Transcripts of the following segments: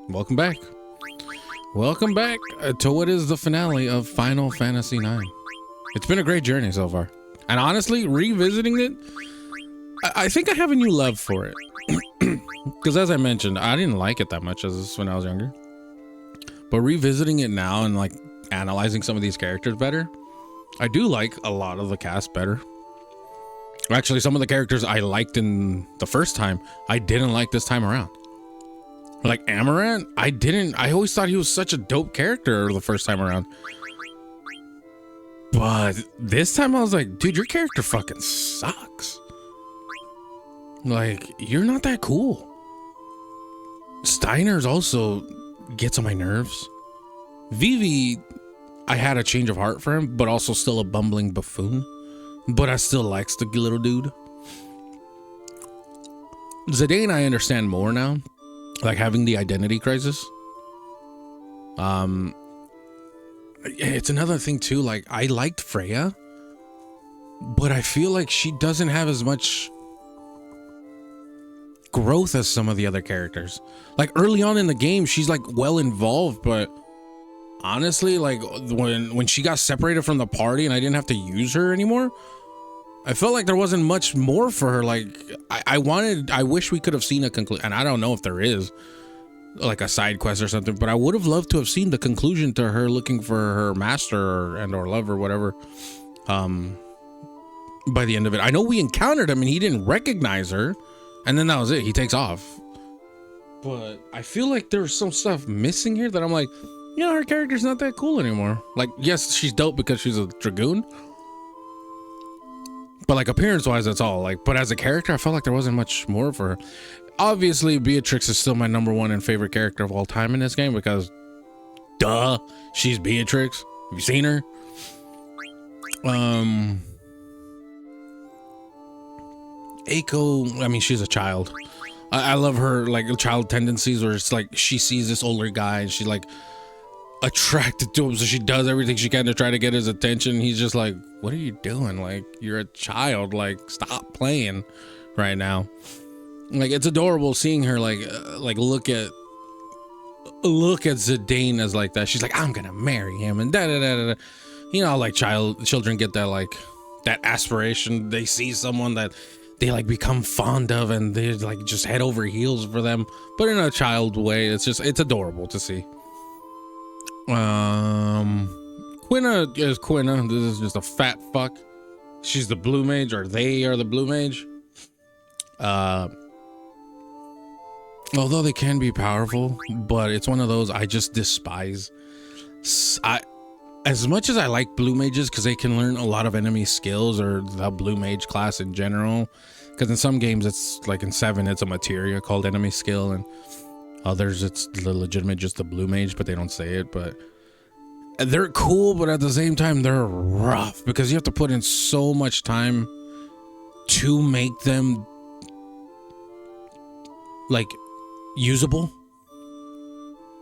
Welcome back. Welcome back to what is the finale of Final Fantasy IX. It's been a great journey so far. And honestly, revisiting it, I think I have a new love for it. Because as I mentioned, I didn't like it that much when I was younger. But revisiting it now and like analyzing some of these characters better, I do like a lot of the cast better. Actually, some of the characters I liked in the first time, I didn't like this time around. Like Amarant, I always thought he was such a dope character the first time around. But this time I was like, dude, your character fucking sucks. Like, you're not that cool. Steiner's also gets on my nerves. Vivi, I had a change of heart for him, but also still a bumbling buffoon. But I still likes the little dude. Zidane, I understand more now. Like having the identity crisis. It's another thing too. Like I liked Freya, but I feel like she doesn't have as much growth as some of the other characters. Like early on in the game, she's like well involved, but honestly, like when she got separated from the party and I didn't have to use her anymore, I felt like there wasn't much more for her. Like I wish we could have seen a conclusion, and I don't know if there is like a side quest or something, but I would have loved to have seen the conclusion to her looking for her master or love or whatever. By the end of it, I know we encountered him and he didn't recognize her, and then that was it. He takes off. But I feel like there's some stuff missing here that I'm like, her character's not that cool anymore. Like, yes, she's dope because she's a dragoon. But like appearance wise, that's all. Like, but as a character, I felt like there wasn't much more for her. Obviously, Beatrix is still my number one and favorite character of all time in this game because, duh, she's Beatrix. Have you seen her? Eiko, I mean, she's a child. I love her like child tendencies where it's like she sees this older guy and she's like attracted to him, so she does everything she can to try to get his attention. He's just like, what are you doing? Like, you're a child. Like, stop playing right now. Like, it's adorable seeing her like look at Zidane as like that. She's like, I'm gonna marry him and da da da da. Like children get that like that aspiration. They see someone that they like become fond of and they like just head over heels for them, but in a child way. It's adorable to see. Quina is Quina. This is just a fat fuck. She's the blue mage, or they are the blue mage. Although they can be powerful, but it's one of those I just despise. As much as I like blue mages because they can learn a lot of enemy skills, or the blue mage class in general, because in some games it's like in 7 it's a materia called enemy skill, and others it's legitimate just the blue mage, but they don't say it. But they're cool, but at the same time they're rough because you have to put in so much time to make them like usable.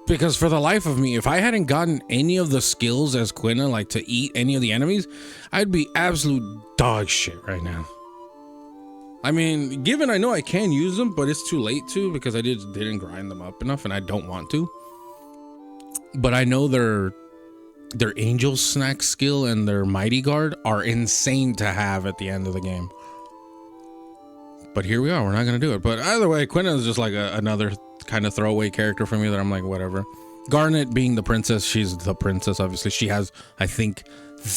Because for the life of me, if I hadn't gotten any of the skills as Quina, like to eat any of the enemies, I'd be absolute dog shit right now. I mean, given I know I can use them, but it's too late to because I didn't grind them up enough, and I don't want to. But I know their angel snack skill and their mighty guard are insane to have at the end of the game. But here we are. We're not going to do it. But either way, Quina is just like another kind of throwaway character for me that I'm like, whatever. Garnet being the princess, she's the princess. Obviously, she has, I think,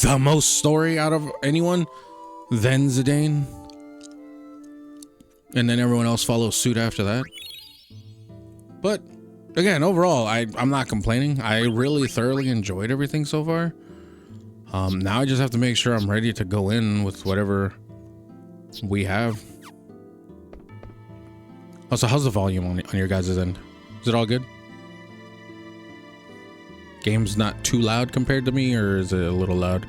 the most story out of anyone. Then Zidane. And then everyone else follows suit after that. But again, overall, I'm not complaining. I really thoroughly enjoyed everything so far. Now I just have to make sure I'm ready to go in with whatever we have. Also, how's the volume on your guys' end? Is it all good? Game's not too loud compared to me, or is it a little loud?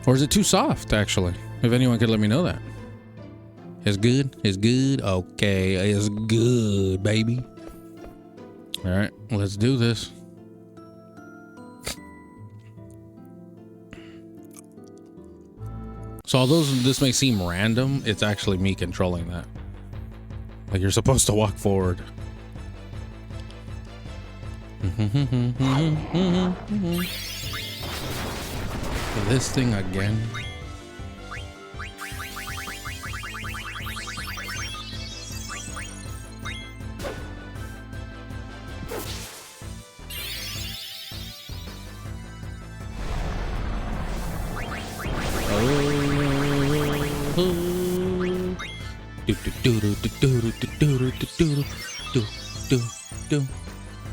Or is it too soft, actually? If anyone could let me know that. It's good? It's good? Okay, it's good, baby. All right, let's do this. So although this may seem random, it's actually me controlling that. Like, you're supposed to walk forward. This thing again.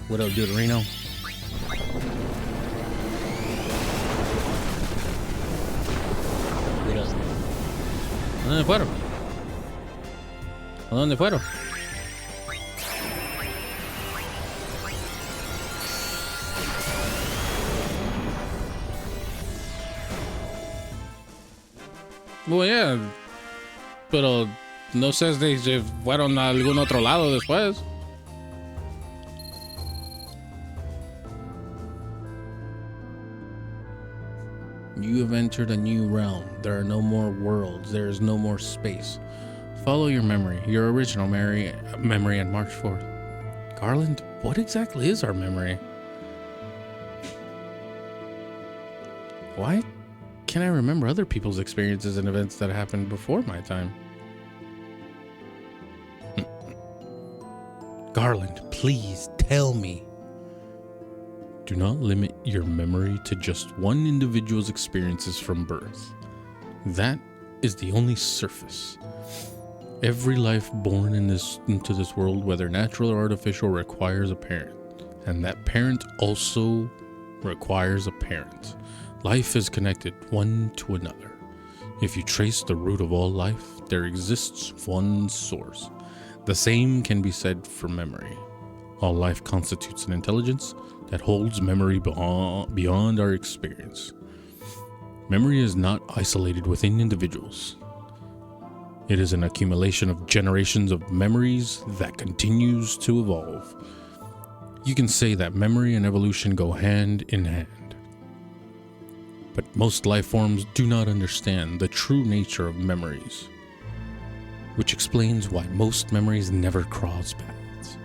What up, Deuterino? ¿Dónde fueron? ¿A dónde fueron? Well, yeah, pero no sé si se fueron a algún otro lado después. You have entered a new realm. There are no more worlds. There is no more space. Follow your memory, your original memory, and march forth. Garland, what exactly is our memory? Why can't I remember other people's experiences and events that happened before my time? Garland, please tell me. Do not limit your memory to just one individual's experiences from birth. That is the only surface. Every life born into this world, whether natural or artificial, requires a parent. And that parent also requires a parent. Life is connected one to another. If you trace the root of all life, there exists one source. The same can be said for memory. All life constitutes an intelligence that holds memory beyond our experience. Memory is not isolated within individuals. It is an accumulation of generations of memories that continues to evolve. You can say that memory and evolution go hand in hand. But most life forms do not understand the true nature of memories, which explains why most memories never cross paths.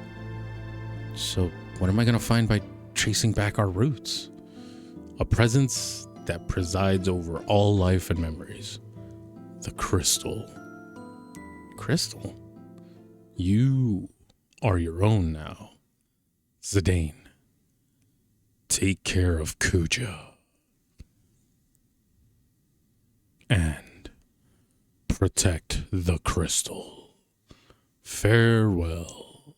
So, what am I going to find by tracing back our roots? A presence that presides over all life and memories. The crystal. Crystal? You are your own now. Zidane. Take care of Kuja. And protect the crystal. Farewell.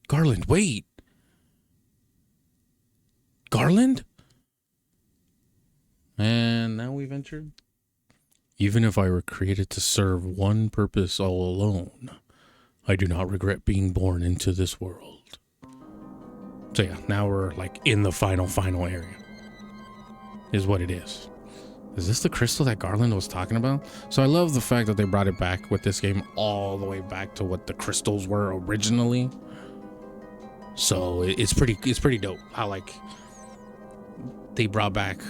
Garland, wait! Garland? And now we've entered. Even if I were created to serve one purpose all alone, I do not regret being born into this world. So yeah, now we're like in the final area. Is what it is. Is this the crystal that Garland was talking about? So I love the fact that they brought it back with this game all the way back to what the crystals were originally. So it's pretty dope how like they brought back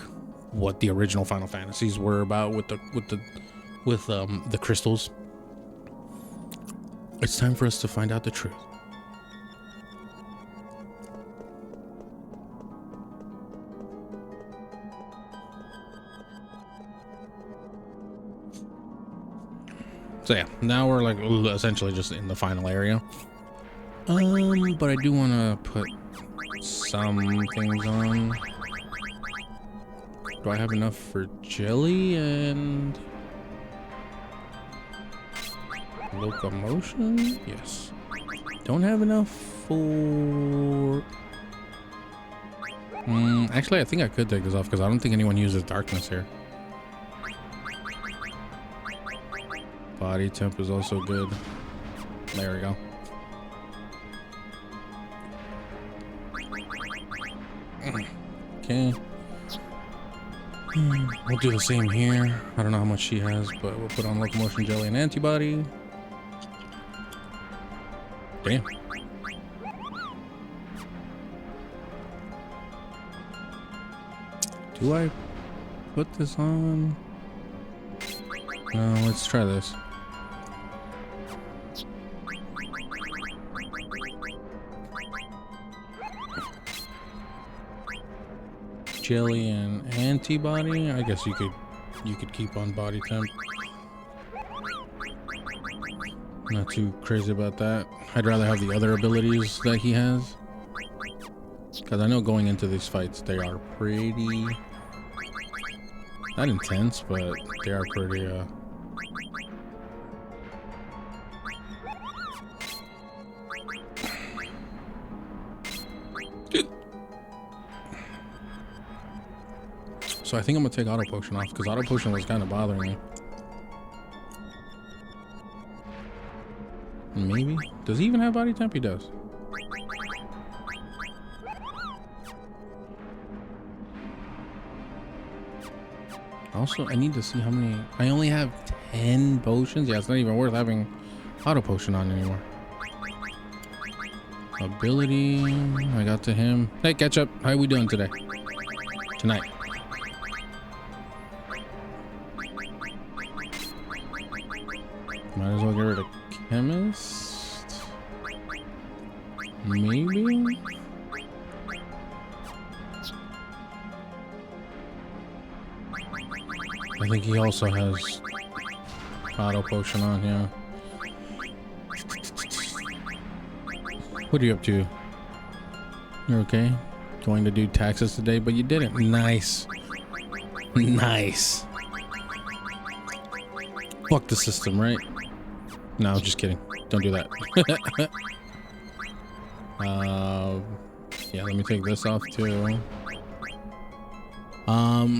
what the original Final Fantasies were about with the crystals. It's time for us to find out the truth. So yeah, now we're like essentially just in the final area. But I do want to put some things on. Do I have enough for jelly and locomotion? Yes. Don't have enough for... actually, I think I could take this off because I don't think anyone uses darkness here. Body temp is also good. There we go. Okay. We'll do the same here. I don't know how much she has, but we'll put on locomotion jelly and antibody. Damn. Do I put this on? No, let's try this. Jelly and antibody. I guess you could keep on body temp. Not too crazy about that. I'd rather have the other abilities that he has, because I know going into these fights they are pretty not intense, but they are pretty So I think I'm gonna take auto potion off, because auto potion was kind of bothering me. Maybe. Does he even have body temp? He does. Also, I need to see how many. I only have 10 potions. Yeah, it's not even worth having auto potion on anymore. Ability. I got to him. Hey, Ketchup. How are we doing today? Tonight. Might as well get rid of Chemist. Maybe. I think he also has auto potion on, yeah. What are you up to? You're okay? Going to do taxes today, but you didn't. Nice. Nice. Fuck the system, right? No, just kidding. Don't do that. Yeah, let me take this off too.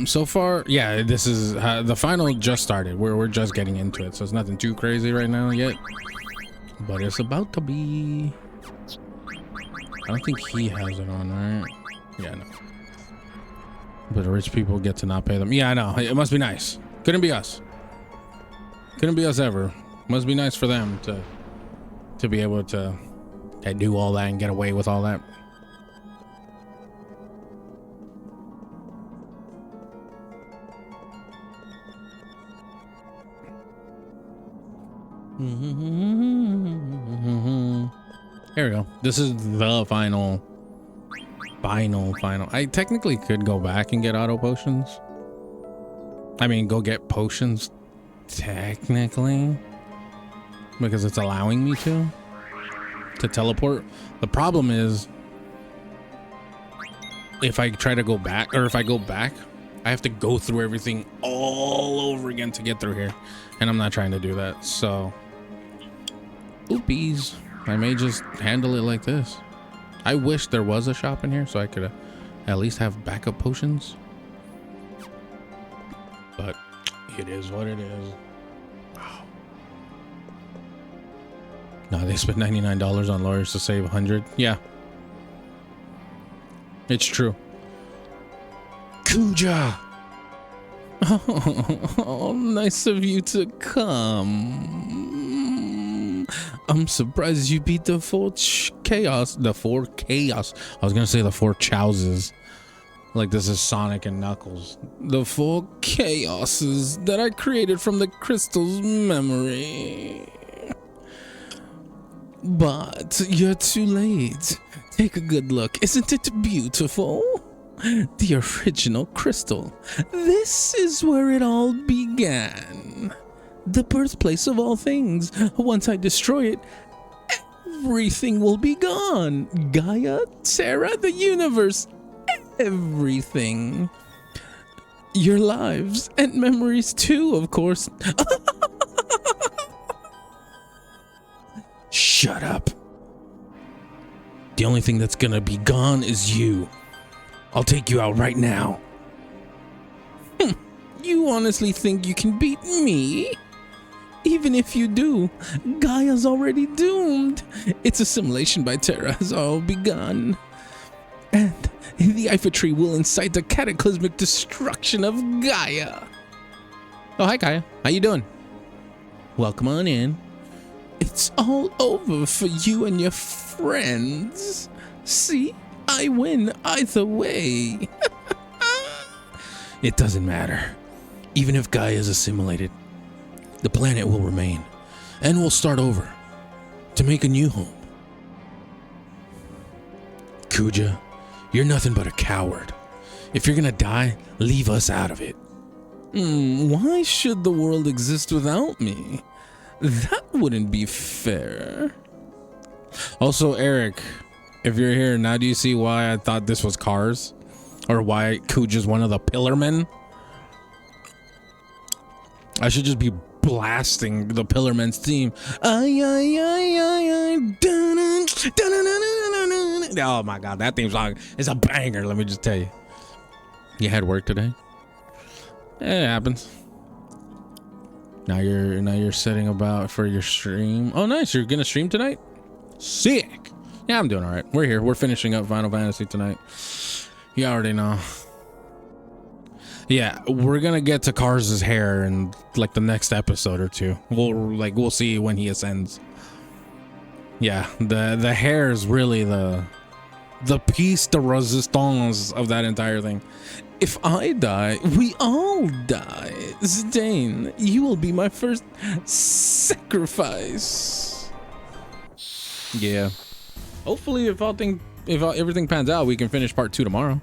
So far, yeah, this is the final just started. We're just getting into it, so it's nothing too crazy right now yet, but it's about to be. I don't think he has it on, right? Yeah, no. But the rich people get to not pay them. Yeah, I know. It must be nice. Couldn't be us. Couldn't be us ever. Must be nice for them to be able to do all that and get away with all that. There we go. This is the final. I technically could go back and get auto potions. I mean, go get potions technically, because it's allowing me to teleport. The problem is, if I try to go back, or if I go back, I have to go through everything all over again to get through here, and I'm not trying to do that. So oopies, I may just handle it like this. I wish there was a shop in here so I could at least have backup potions, but it is what it is. Wow. No, they spent $99 on lawyers to save 100. Yeah, it's true. Kuja. Oh, nice of you to come. I'm surprised you beat the four chaos. I was gonna say the four Chowses. Like this is Sonic and Knuckles. The four chaoses that I created from the crystal's memory. But you're too late. Take a good look. Isn't it beautiful? The original crystal. This is where it all began. The birthplace of all things. Once I destroy it, everything will be gone. Gaia, Terra, the universe, everything. Your lives and memories too, of course. Shut up. The only thing that's gonna be gone is you. I'll take you out right now. You honestly think you can beat me? Even if you do, Gaia's already doomed. Its assimilation by Terra has all begun. And the Ifa Tree will incite the cataclysmic destruction of Gaia. Oh, hi Gaia. How you doing? Welcome on in. It's all over for you and your friends. See? I win either way. It doesn't matter. Even if Gaia is assimilated, the planet will remain, and we'll start over to make a new home. Kuja, you're nothing but a coward. If you're gonna die, leave us out of it. Why should the world exist without me? That wouldn't be fair. Also, Eric, if you're here, now do you see why I thought this was Cars? Or why Kuja's one of the Pillarmen? I should just be blasting the Pillarmen's theme. Oh my god, that theme song is a banger, let me just tell you. You had work today? It happens. Now you're setting about for your stream. Oh nice, you're gonna stream tonight? Sick. Yeah, I'm doing all right. We're here. We're finishing up Final Fantasy tonight. You already know. Yeah, we're gonna get to Kars's hair in like the next episode or two. We'll see when he ascends. Yeah, the hair is really the piece de resistance of that entire thing. If I die, we all die. Zidane, you will be my first sacrifice. Yeah. Hopefully, if everything pans out, we can finish part 2 tomorrow.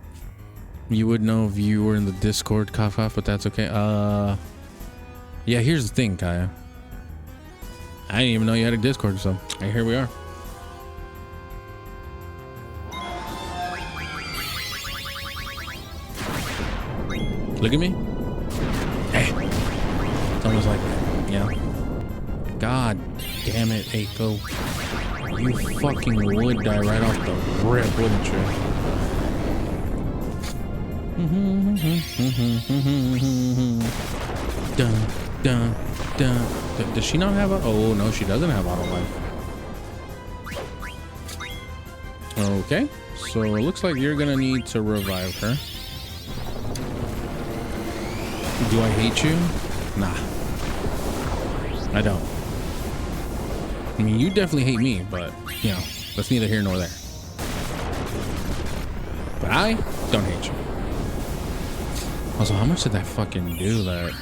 You would know if you were in the Discord, cough, but that's okay. Yeah, here's the thing, Kaya. I didn't even know you had a Discord, so here we are. Look at me. Hey. It's almost like, yeah. God damn it, Eiko. You fucking would die right off the rip, wouldn't you? Dun, dun, dun. Does she not have a... Oh, no, she doesn't have auto life. Okay. So it looks like you're going to need to revive her. Do I hate you? Nah. I don't. I mean, you definitely hate me, but, you know, that's neither here nor there. But I don't hate you. Also, how much did that fucking do that?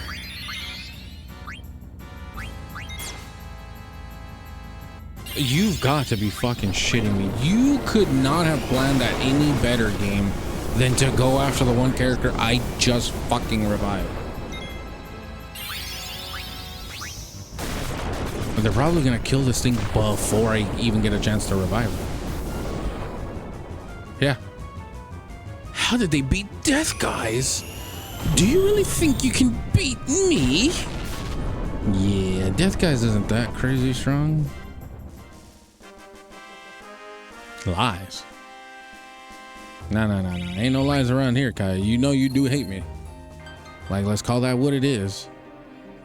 You've got to be fucking shitting me. You could not have planned that any better game than to go after the one character I just fucking revived. But they're probably gonna kill this thing before I even get a chance to revive it. Yeah. How did they beat Death Guys? Do you really think you can beat me? Yeah, Death Guys isn't that crazy strong. Lies. No. Ain't no lies around here, Kai. You know you do hate me. Like, let's call that what it is.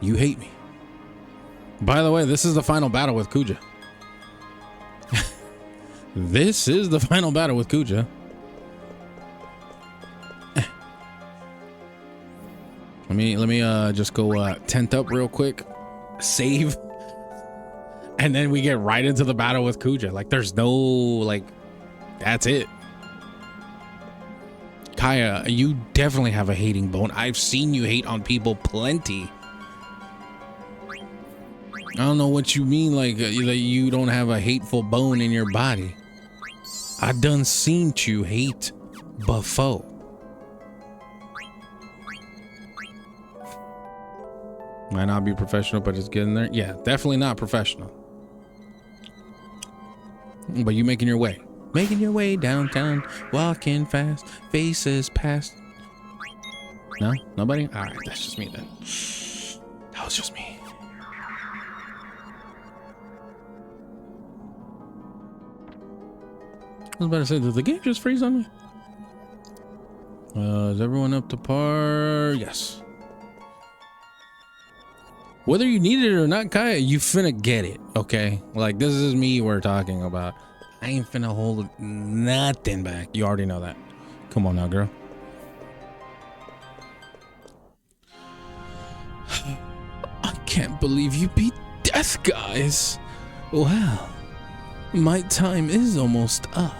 You hate me. By the way, this is the final battle with Kuja. This is the final battle with Kuja. Let me just go tent up real quick, save, and then we get right into the battle with Kuja. Like, there's no, like, that's it. Kaya, you definitely have a hating bone. I've seen you hate on people plenty. I don't know what you mean, like you don't have a hateful bone in your body. I done seen you hate before. Might not be professional, but it's getting there. Yeah, definitely not professional. But you making your way. Making your way downtown, walking fast, faces past. No? Nobody? All right, that's just me then. That was just me. I was about to say, did the game just freeze on me? Is everyone up to par? Yes. Whether you need it or not, Kaya, you finna get it, okay? Like, this is me we're talking about. I ain't finna hold nothing back. You already know that. Come on now, girl. I can't believe you beat Death Guys. Wow. My time is almost up.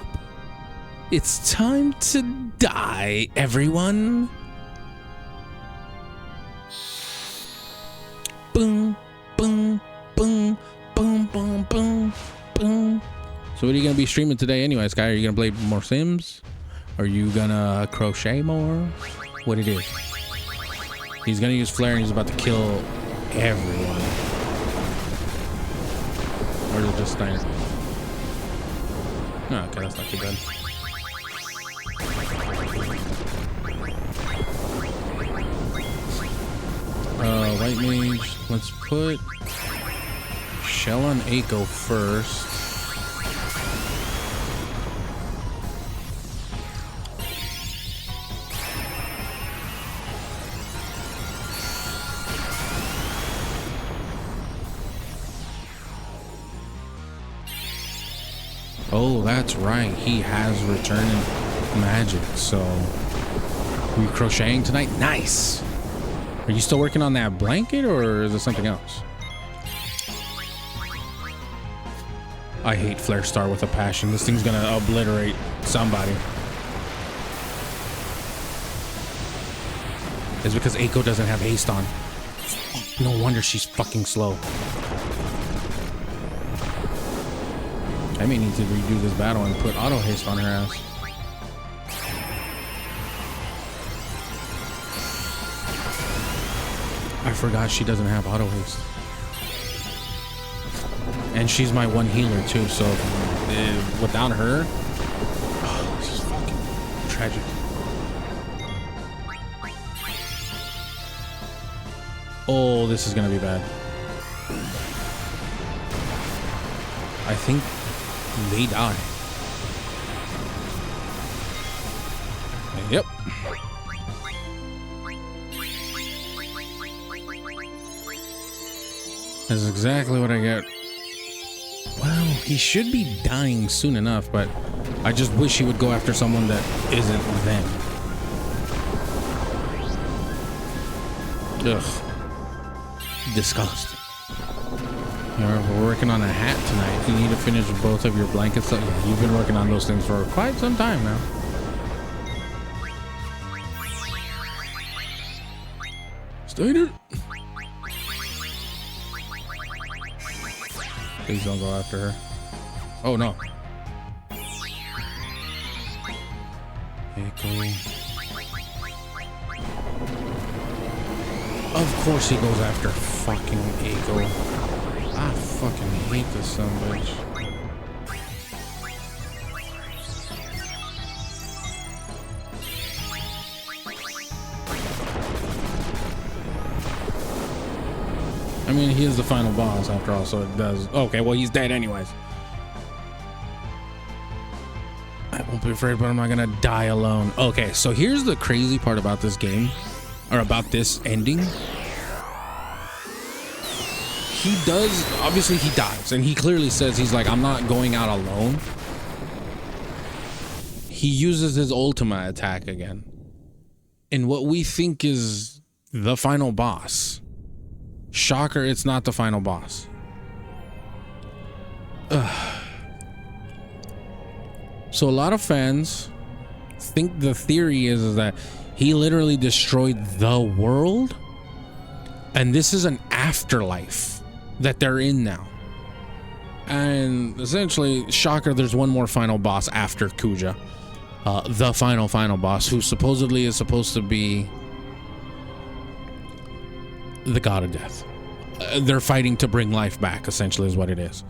It's time to die, everyone. Boom, boom, boom, boom, boom, boom, boom. So what are you gonna be streaming today anyways, Sky? Are you gonna play more Sims? Are you gonna crochet more? What it is? He's gonna use flare and he's about to kill everyone. Or is it just Steiner? Oh, okay, that's not too bad. White mage. Let's put Shell on Eiko first. Oh, that's right. He has returning magic. So, are you crocheting tonight? Nice. Are you still working on that blanket, or is it something else? I hate Flare Star with a passion. This thing's gonna obliterate somebody. It's because Eiko doesn't have haste on. No wonder she's fucking slow. I may need to redo this battle and put auto haste on her ass. I forgot she doesn't have auto haste. And she's my one healer too, so without her, oh, this is fucking tragic. Oh, this is gonna be bad. I think they die. Yep. That's exactly what I get. Well, he should be dying soon enough, but I just wish he would go after someone that isn't them. Ugh. Disgusting. We're working on a hat tonight. You need to finish both of your blankets. Yeah, you've been working on those things for quite some time now. Steiner. Please don't go after her. Oh no. Eiko. Of course he goes after fucking Eiko. I fucking hate this son of a bitch. I mean, he is the final boss after all, so it does. Okay, well, he's dead anyways. I won't be afraid, but I'm not gonna die alone. Okay, so here's the crazy part about this game, or about this ending. He does, obviously he dies, and he clearly says he's like, I'm not going out alone. He uses his Ultima attack again. And what we think is the final boss. Shocker, it's not the final boss. Ugh. So a lot of fans think the theory is that he literally destroyed the world, and this is an afterlife that they're in now. And essentially, shocker, there's one more final boss after Kuja. The final boss, who supposedly is supposed to be the god of death. They're fighting to bring life back, essentially, is what it is.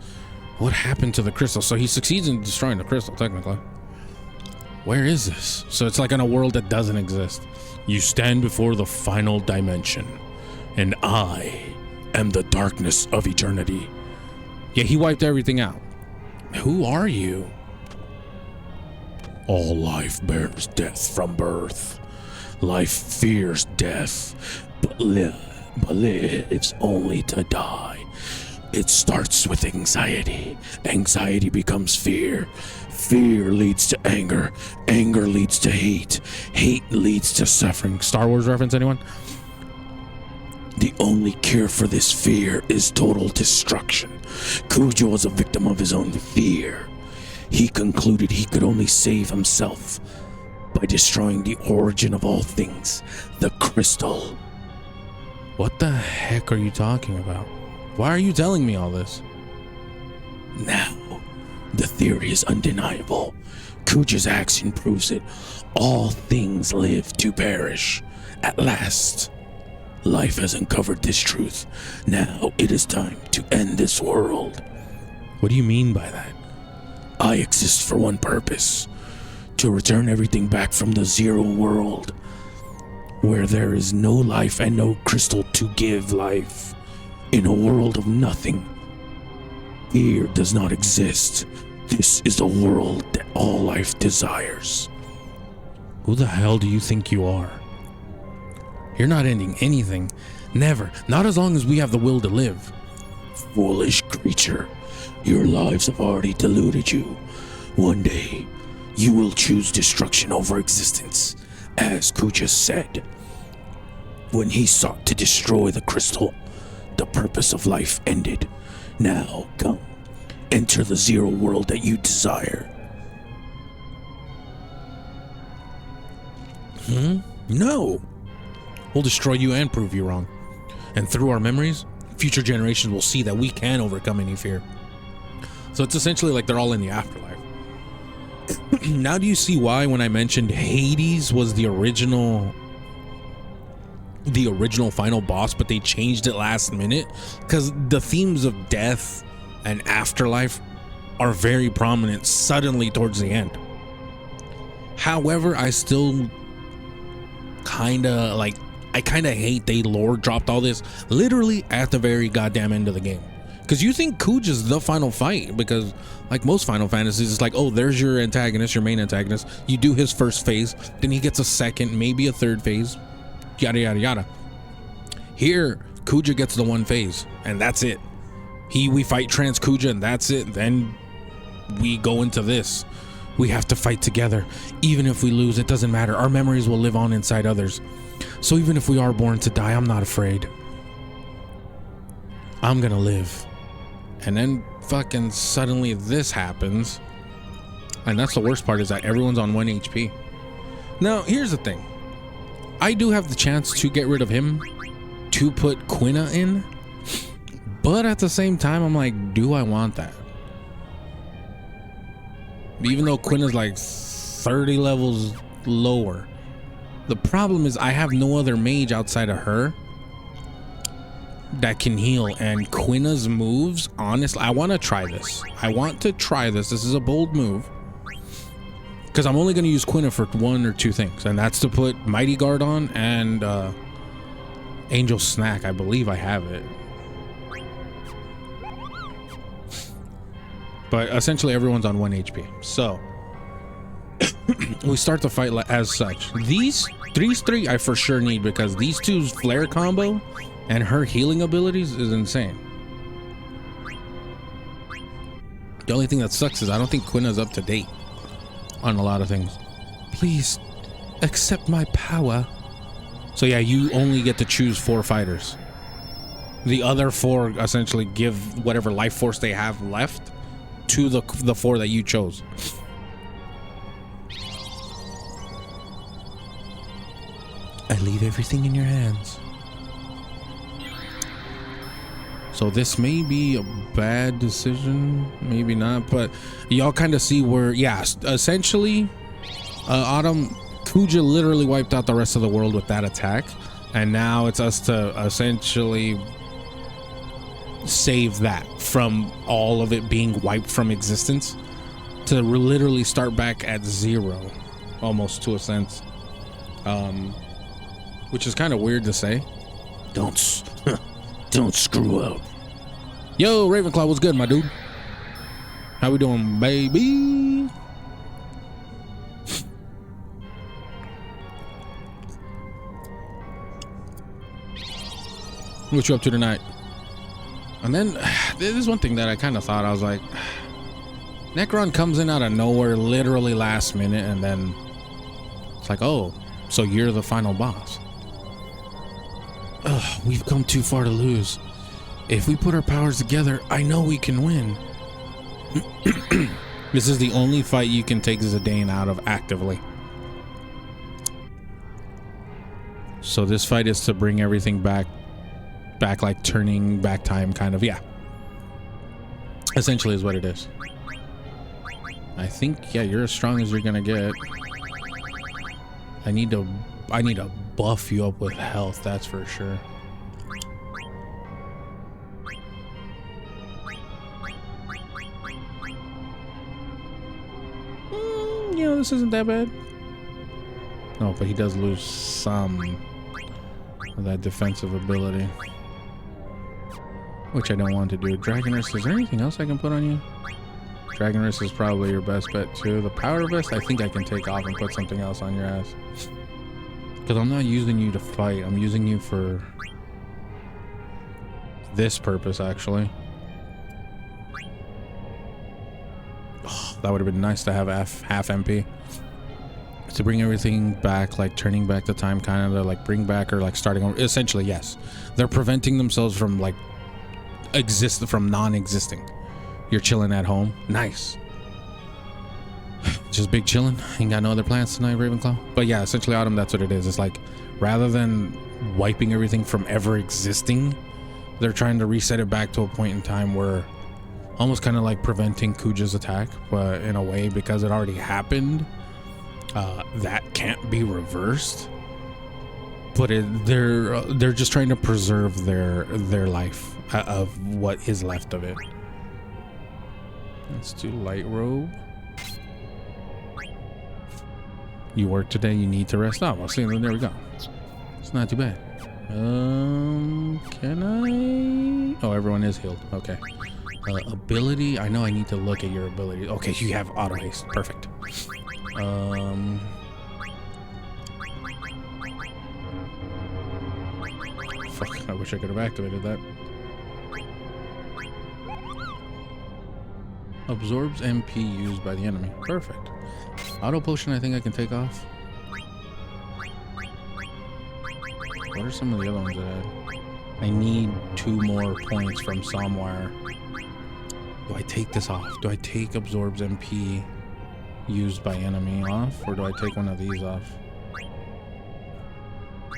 What happened to the crystal? So he succeeds in destroying the crystal, technically. Where is this? So it's like in a world that doesn't exist. You stand before the final dimension, and I am the darkness of eternity. Yeah, he wiped everything out. Who are you? All life bears death from birth. Life fears death, but lives only to die. It starts with anxiety. Anxiety becomes fear. Fear leads to anger. Anger leads to hate. Hate leads to suffering. Star Wars reference, anyone? The only cure for this fear is total destruction. Kuja was a victim of his own fear. He concluded he could only save himself by destroying the origin of all things, the crystal. What the heck are you talking about? Why are you telling me all this? Now, the theory is undeniable. Kuja's action proves it. All things live to perish. At last, life has uncovered this truth. Now it is time to end this world. What do you mean by that? I exist for one purpose. To return everything back from the zero world, where there is no life and no crystal to give life. In a world of nothing, fear does not exist. This is a world that all life desires. Who the hell do you think you are? You're not ending anything. Never. Not as long as we have the will to live. Foolish creature. Your lives have already deluded you. One day, you will choose destruction over existence, as Kuja said. When he sought to destroy the crystal, the purpose of life ended. Now, come, enter the zero world that you desire. No. We'll destroy you and prove you wrong. And through our memories, future generations will see that we can overcome any fear. So it's essentially like they're all in the afterlife. Now do you see why when I mentioned Hades was the original final boss, but they changed it last minute? Because the themes of death and afterlife are very prominent suddenly towards the end. However, I still kind of hate they lore dropped all this literally at the very goddamn end of the game. Because you think Kuja's the final fight, because like most Final Fantasies, it's like, oh, there's your antagonist, your main antagonist. You do his first phase, then he gets a second, maybe a third phase, yada yada. Here, Kuja gets the one phase, and that's it. We fight Trans Kuja, and that's it. Then we go into this. We have to fight together. Even if we lose, it doesn't matter. Our memories will live on inside others. So even if we are born to die, I'm not afraid. I'm gonna live. And then fucking suddenly this happens. And that's the worst part, is that everyone's on 1 HP. Now, here's the thing. I do have the chance to get rid of him to put Quina in. But at the same time, I'm like, do I want that? Even though Quina's like 30 levels lower. The problem is I have no other mage outside of her that can heal, and Quina's moves, honestly, I want to try this. This is a bold move, because I'm only going to use Quina for one or two things, and that's to put Mighty Guard on and Angel Snack. I believe I have it. But essentially everyone's on 1 HP. So we start the fight as such. These three I for sure need, because these two's flare combo and her healing abilities is insane. The only thing that sucks is I don't think Quina's up to date on a lot of things. Please accept my power. So yeah, you only get to choose 4 fighters. The other 4 essentially give whatever life force they have left to the 4 that you chose. I leave everything in your hands. So this may be a bad decision, maybe not, but y'all kind of see where, yeah, essentially, Autumn, Kuja literally wiped out the rest of the world with that attack, and now it's us to essentially save that from all of it being wiped from existence, to literally start back at 0, almost, to a sense, which is kind of weird to say. Don't screw up. Yo, Ravenclaw, what's good, my dude? How we doing, baby? What you up to tonight? And then this is one thing that I kind of thought. I was like, Necron comes in out of nowhere, literally last minute, and then it's like, oh, so you're the final boss. Ugh, we've come too far to lose. If we put our powers together, I know we can win. This is the only fight you can take Zidane out of actively. So this fight is to bring everything back like turning back time, kind of. Yeah, essentially is what it is. I think, yeah, you're as strong as you're gonna get. I need to buff you up with health, that's for sure. You know, this isn't that bad. No, but he does lose some of that defensive ability, which I don't want to do. Dragoness, is there anything else I can put on you? Dragoness is probably your best bet too. The Power Vest, I think I can take off and put something else on your ass. Because I'm not using you to fight. I'm using you for this purpose, actually. Oh, that would have been nice to have half MP. To bring everything back, like turning back the time, kind of like bring back or like starting over. Essentially, yes. They're preventing themselves from like non-existing. You're chilling at home. Nice. Just big chilling. Ain't got no other plans tonight, Ravenclaw. But yeah, essentially, Autumn, that's what it is. It's like, rather than wiping everything from ever existing, they're trying to reset it back to a point in time where almost kind of like preventing Kuja's attack, but in a way, because it already happened, that can't be reversed. But they're just trying to preserve their life of what is left of it. Let's do light robe. You work today, you need to rest up. I'll see. There we go. It's not too bad. Can I? Oh, everyone is healed. Okay. Ability. I know I need to look at your ability. Okay, you have auto haste. Perfect. Fuck, I wish I could have activated that. Absorbs MP used by the enemy. Perfect. Auto potion, I think I can take off. What are some of the other ones that I had? I need 2 more points from Somewhere. Do I take this off? Do I take absorbs MP used by enemy off? Or do I take one of these off?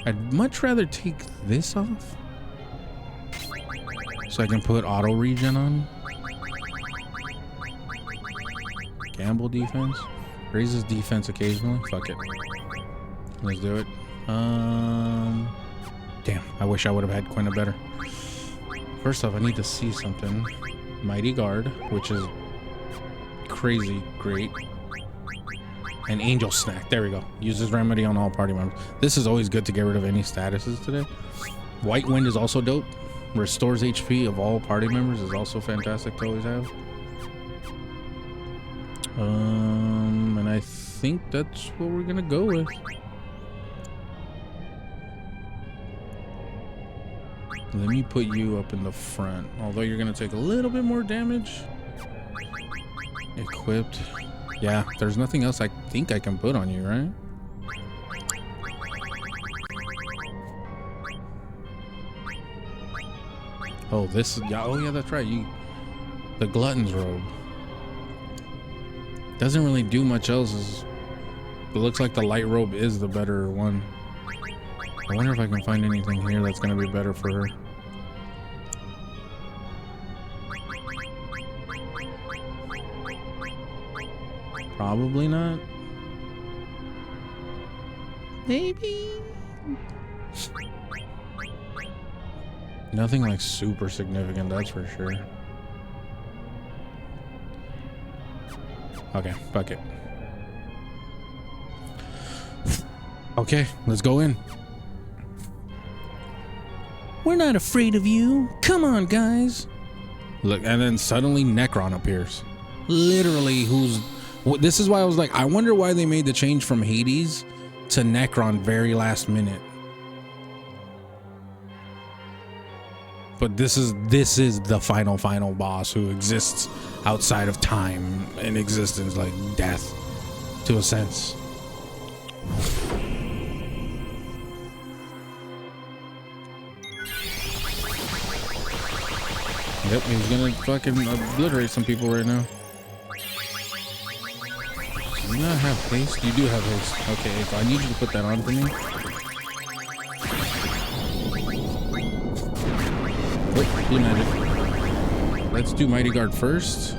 I'd much rather take this off, so I can put auto regen on. Gamble defense. Raises defense occasionally. Fuck it. Let's do it. Damn, I wish I would have had Quina better. First off, I need to see something. Mighty Guard, which is crazy great. And Angel Snack. There we go. Uses remedy on all party members. This is always good to get rid of any statuses today. White Wind is also dope. Restores HP of all party members is also fantastic to always have. And I think that's what we're gonna go with. Let me put you up in the front. Although you're gonna take a little bit more damage. Equipped. Yeah, there's nothing else I think I can put on you, right? Oh, this is, yeah, oh yeah, that's right. The Glutton's robe. Doesn't really do much else. It looks like the light robe is the better one. I wonder if I can find anything here that's gonna be better for her. Probably not. Maybe. Nothing like super significant, that's for sure. Okay, fuck it. Okay, let's go in. We're not afraid of you. Come on, guys. Look, and then suddenly Necron appears. Literally, this is why I was like, I wonder why they made the change from Hades to Necron very last minute. But this is the final boss who exists outside of time and existence, like death, to a sense. Yep, he's gonna fucking obliterate some people right now. Do you not have haste? You do have haste. Okay, if I need you to put that on for me. Oh, blue magic. Let's do Mighty Guard first.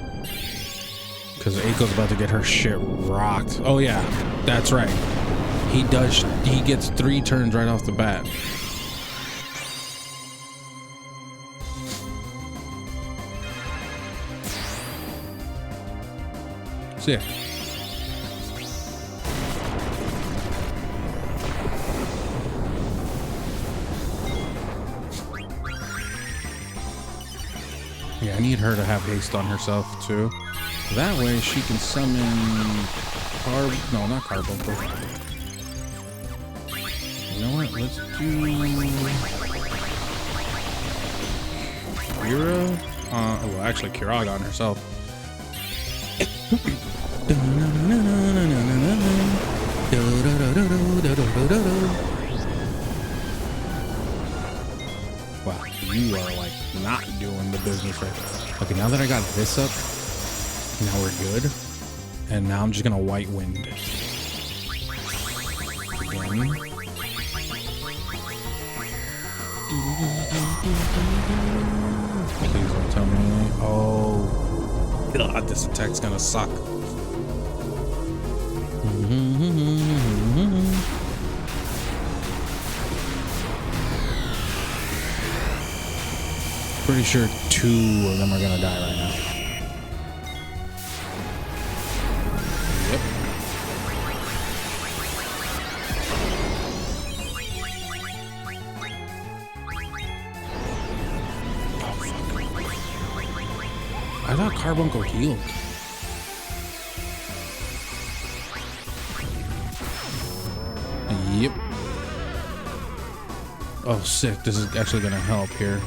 Because Aiko's about to get her shit rocked. Oh yeah, that's right. He does. He gets 3 turns right off the bat. Sick. Yeah, I need her to have haste on herself too. That way she can summon no, not Carbuncle. You know what? Let's do Kira. Well, actually, Kiraga on herself. Wow, you are like not doing the business right. Okay, now that I got this up, now we're good. And now I'm just gonna White Wind. Again. Please don't tell me. Oh, God, this attack's gonna suck. Pretty sure 2 of them are gonna die right now. Yep. Oh, fuck. I thought Carbuncle healed. Yep. Oh, sick. This is actually gonna help here.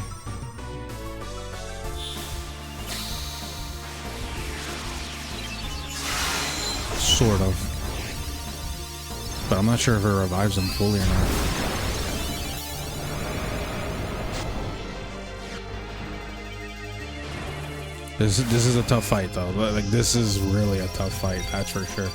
Sort of. But I'm not sure if it revives him fully or not. This is a tough fight though. Like, this is really a tough fight, that's for sure.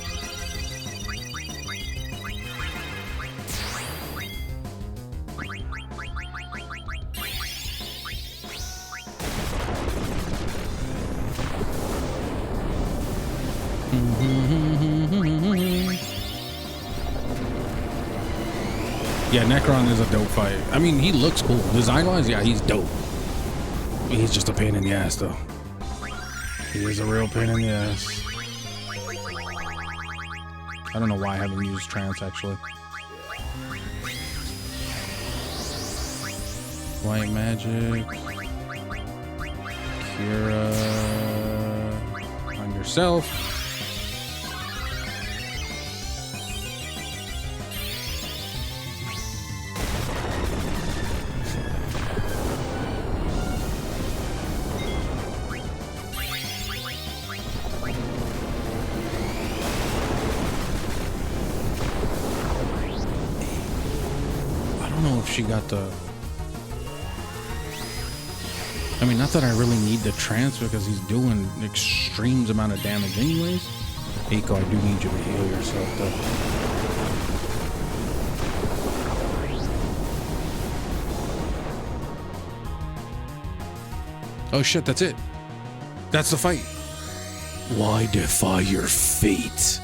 Yeah, Necron is a dope fight. I mean, he looks cool. Design-wise, yeah, he's dope. He's just a pain in the ass, though. He is a real pain in the ass. I don't know why I haven't used Trance, actually. White Magic. Kira. On yourself. She got the... I mean, not that I really need the trance because he's doing extremes amount of damage anyways. Aiko, I do need you to heal yourself though. Oh shit, that's it. That's the fight. Why defy your fate?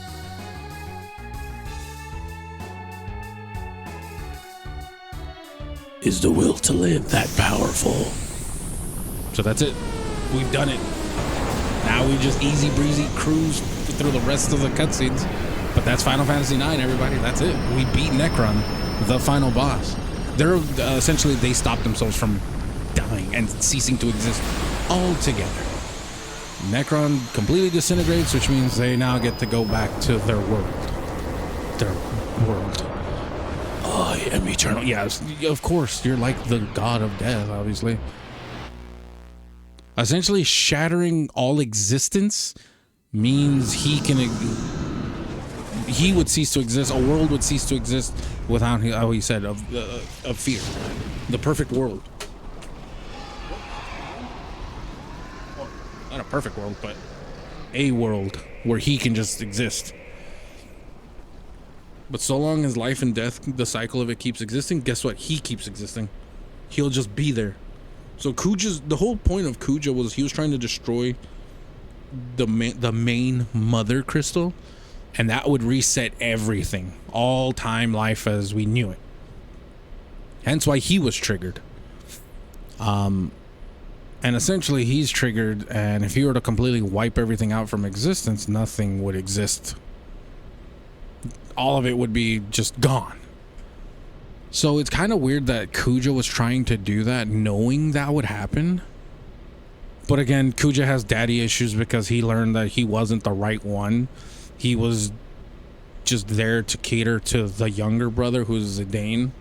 Is the will to live that powerful? So that's it. We've done it. Now we just easy breezy cruise through the rest of the cutscenes. But that's Final Fantasy IX, everybody. That's it. We beat Necron, the final boss. They're essentially, they stopped themselves from dying and ceasing to exist altogether. Necron completely disintegrates, which means they now get to go back to their world. Their world. I am eternal. Yes, of course. You're like the god of death, obviously. Essentially, shattering all existence means he would cease to exist. A world would cease to exist without, how he said, of fear. The perfect world. Not a perfect world, but a world where he can just exist. But so long as life and death, the cycle of it keeps existing, guess what? He keeps existing. He'll just be there. So Kuja's, the whole point of Kuja was he was trying to destroy the main mother crystal, and that would reset everything, all time life as we knew it. Hence why he was triggered. And essentially he's triggered, and if he were to completely wipe everything out from existence, nothing would exist. All of it would be just gone. So it's kind of weird that Kuja was trying to do that knowing that would happen. But again, Kuja has daddy issues because he learned that he wasn't the right one. He was just there to cater to the younger brother, who's Zidane.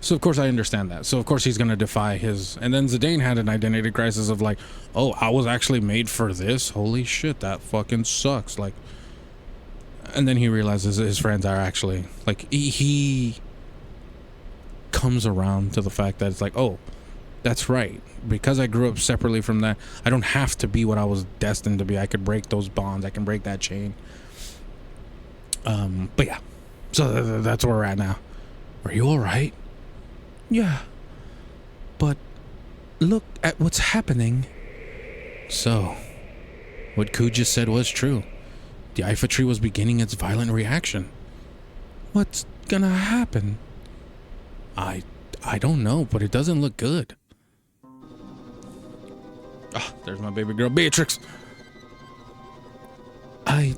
So of course I understand that. So of course he's going to defy his... And then Zidane had an identity crisis of like, oh, I was actually made for this? Holy shit, that fucking sucks. Like, and then he realizes that his friends are actually... Like, he comes around to the fact that it's like, oh, that's right. Because I grew up separately from that, I don't have to be what I was destined to be. I could break those bonds. I can break that chain. But yeah. So that's where we're at now. Are you all right? Yeah, but look at what's happening. So, what Kuja said was true. The Ifa tree was beginning its violent reaction. What's gonna happen? I don't know, but it doesn't look good. Ah, there's my baby girl, Beatrix. I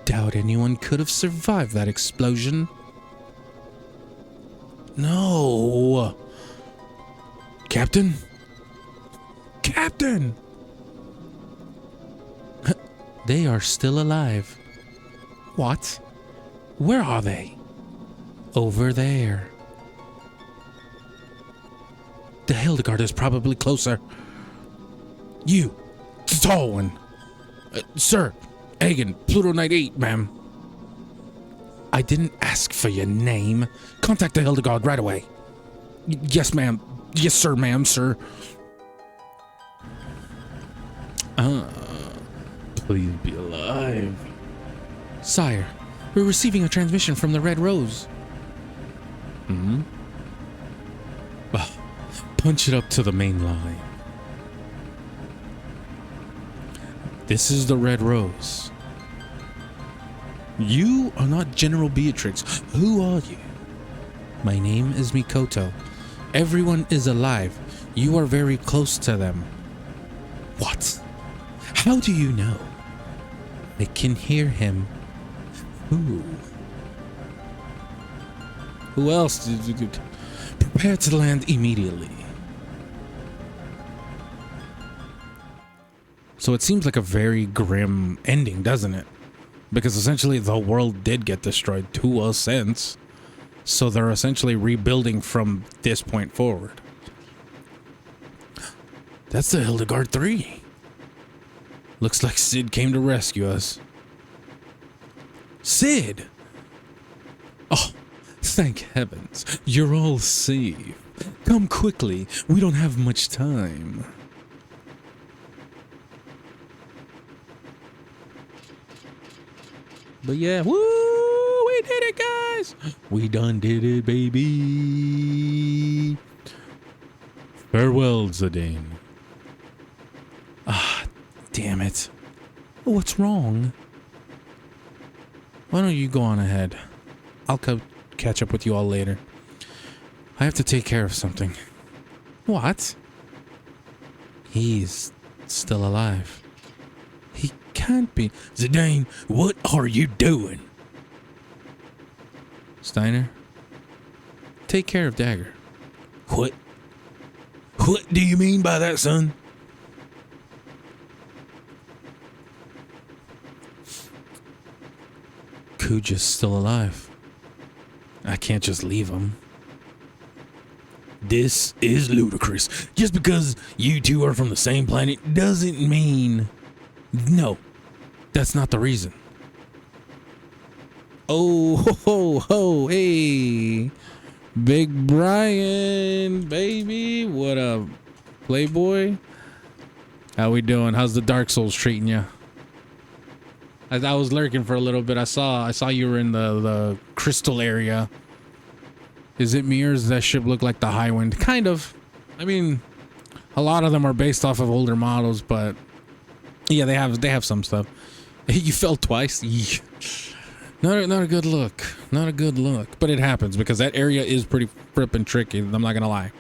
doubt anyone could have survived that explosion. No. Captain? Captain! They are still alive. What? Where are they? Over there. The Hildegard is probably closer. You, the tall one. Sir, Hagen, Pluto Knight 8, ma'am. I didn't ask for your name. Contact the Hildegard right away. Yes, ma'am. Yes, sir, ma'am, sir. Please be alive. Sire, we're receiving a transmission from the Red Rose. Punch it up to the main line. This is the Red Rose. You are not General Beatrix. Who are you? My name is Mikoto. Everyone is alive. You are very close to them. What? How do you know? I can hear him. Who? Who else? Prepare to land immediately. So it seems like a very grim ending, doesn't it? Because essentially the world did get destroyed to a sense. So they're essentially rebuilding from this point forward. That's the Hildegard 3. Looks like Sid came to rescue us. Sid! Oh, thank heavens. You're all safe. Come quickly. We don't have much time. But yeah, woo! We did it, guys! We done did it, baby! Farewell, Zidane. Ah, damn it. What's wrong? Why don't you go on ahead? I'll catch up with you all later. I have to take care of something. What? He's still alive. He can't be. Zidane, what are you doing? Steiner, take care of Dagger. What? What do you mean by that, son? Kuja's still alive. I can't just leave him. This is ludicrous. Just because you two are from the same planet doesn't mean... No, that's not the reason. Oh, ho, ho, ho, hey. Big Brian, baby. What up, Playboy? How we doing? How's the Dark Souls treating you? I was lurking for a little bit. I saw you were in the crystal area. Is it me or does that ship look like the High Wind? Kind of. I mean, A lot of them are based off of older models, but yeah, they have some stuff. You fell twice. Not a good look. Not a good look. But it happens because that area is pretty frippin' tricky. I'm not gonna lie.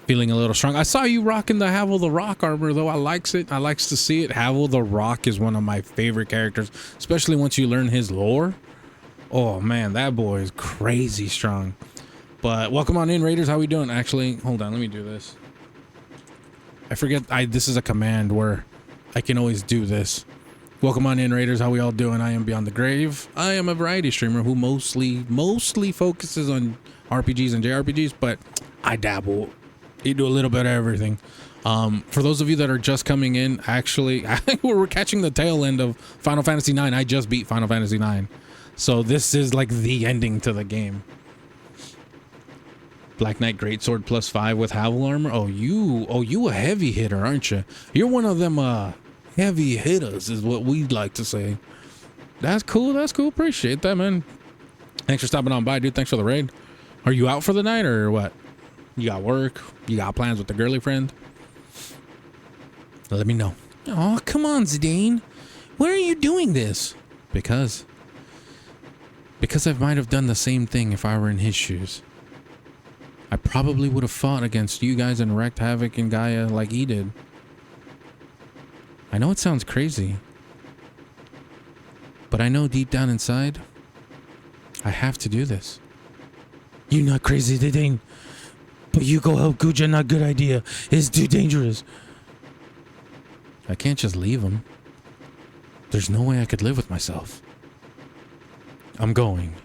Feeling a little strong. I saw you rocking the Havel the Rock armor though. I likes it. I likes to see it. Havel the Rock is one of my favorite characters, especially once you learn his lore. Oh man, that boy is crazy strong. But welcome on in, Raiders. How we doing? Actually, hold on. Let me do this. I forget. This is a command where I can always do this. Welcome on in, Raiders. How we all doing? I am Beyond the Grave. I am a variety streamer who mostly focuses on RPGs and JRPGs, but I dabble. You do a little bit of everything. For those of you that are just coming in, actually, we're catching the tail end of Final Fantasy IX. I just beat Final Fantasy IX. So this is like the ending to the game. Black Knight Greatsword +5 with Havel armor. Oh, you a heavy hitter, aren't you? You're one of them heavy hitters is what we'd like to say. That's cool. That's cool. Appreciate that, man. Thanks for stopping on by, dude. Thanks for the raid. Are you out for the night or what? You got work? You got plans with the girly friend? Let me know. Oh, come on, Zidane. Why are you doing this? Because I might have done the same thing if I were in his shoes. I probably would have fought against you guys and wrecked havoc in Gaia like he did. I know it sounds crazy, but I know deep down inside, I have to do this. You're not crazy, Zidane. But you go help Guja, not good idea. It's too dangerous. I can't just leave him. There's no way I could live with myself. I'm going.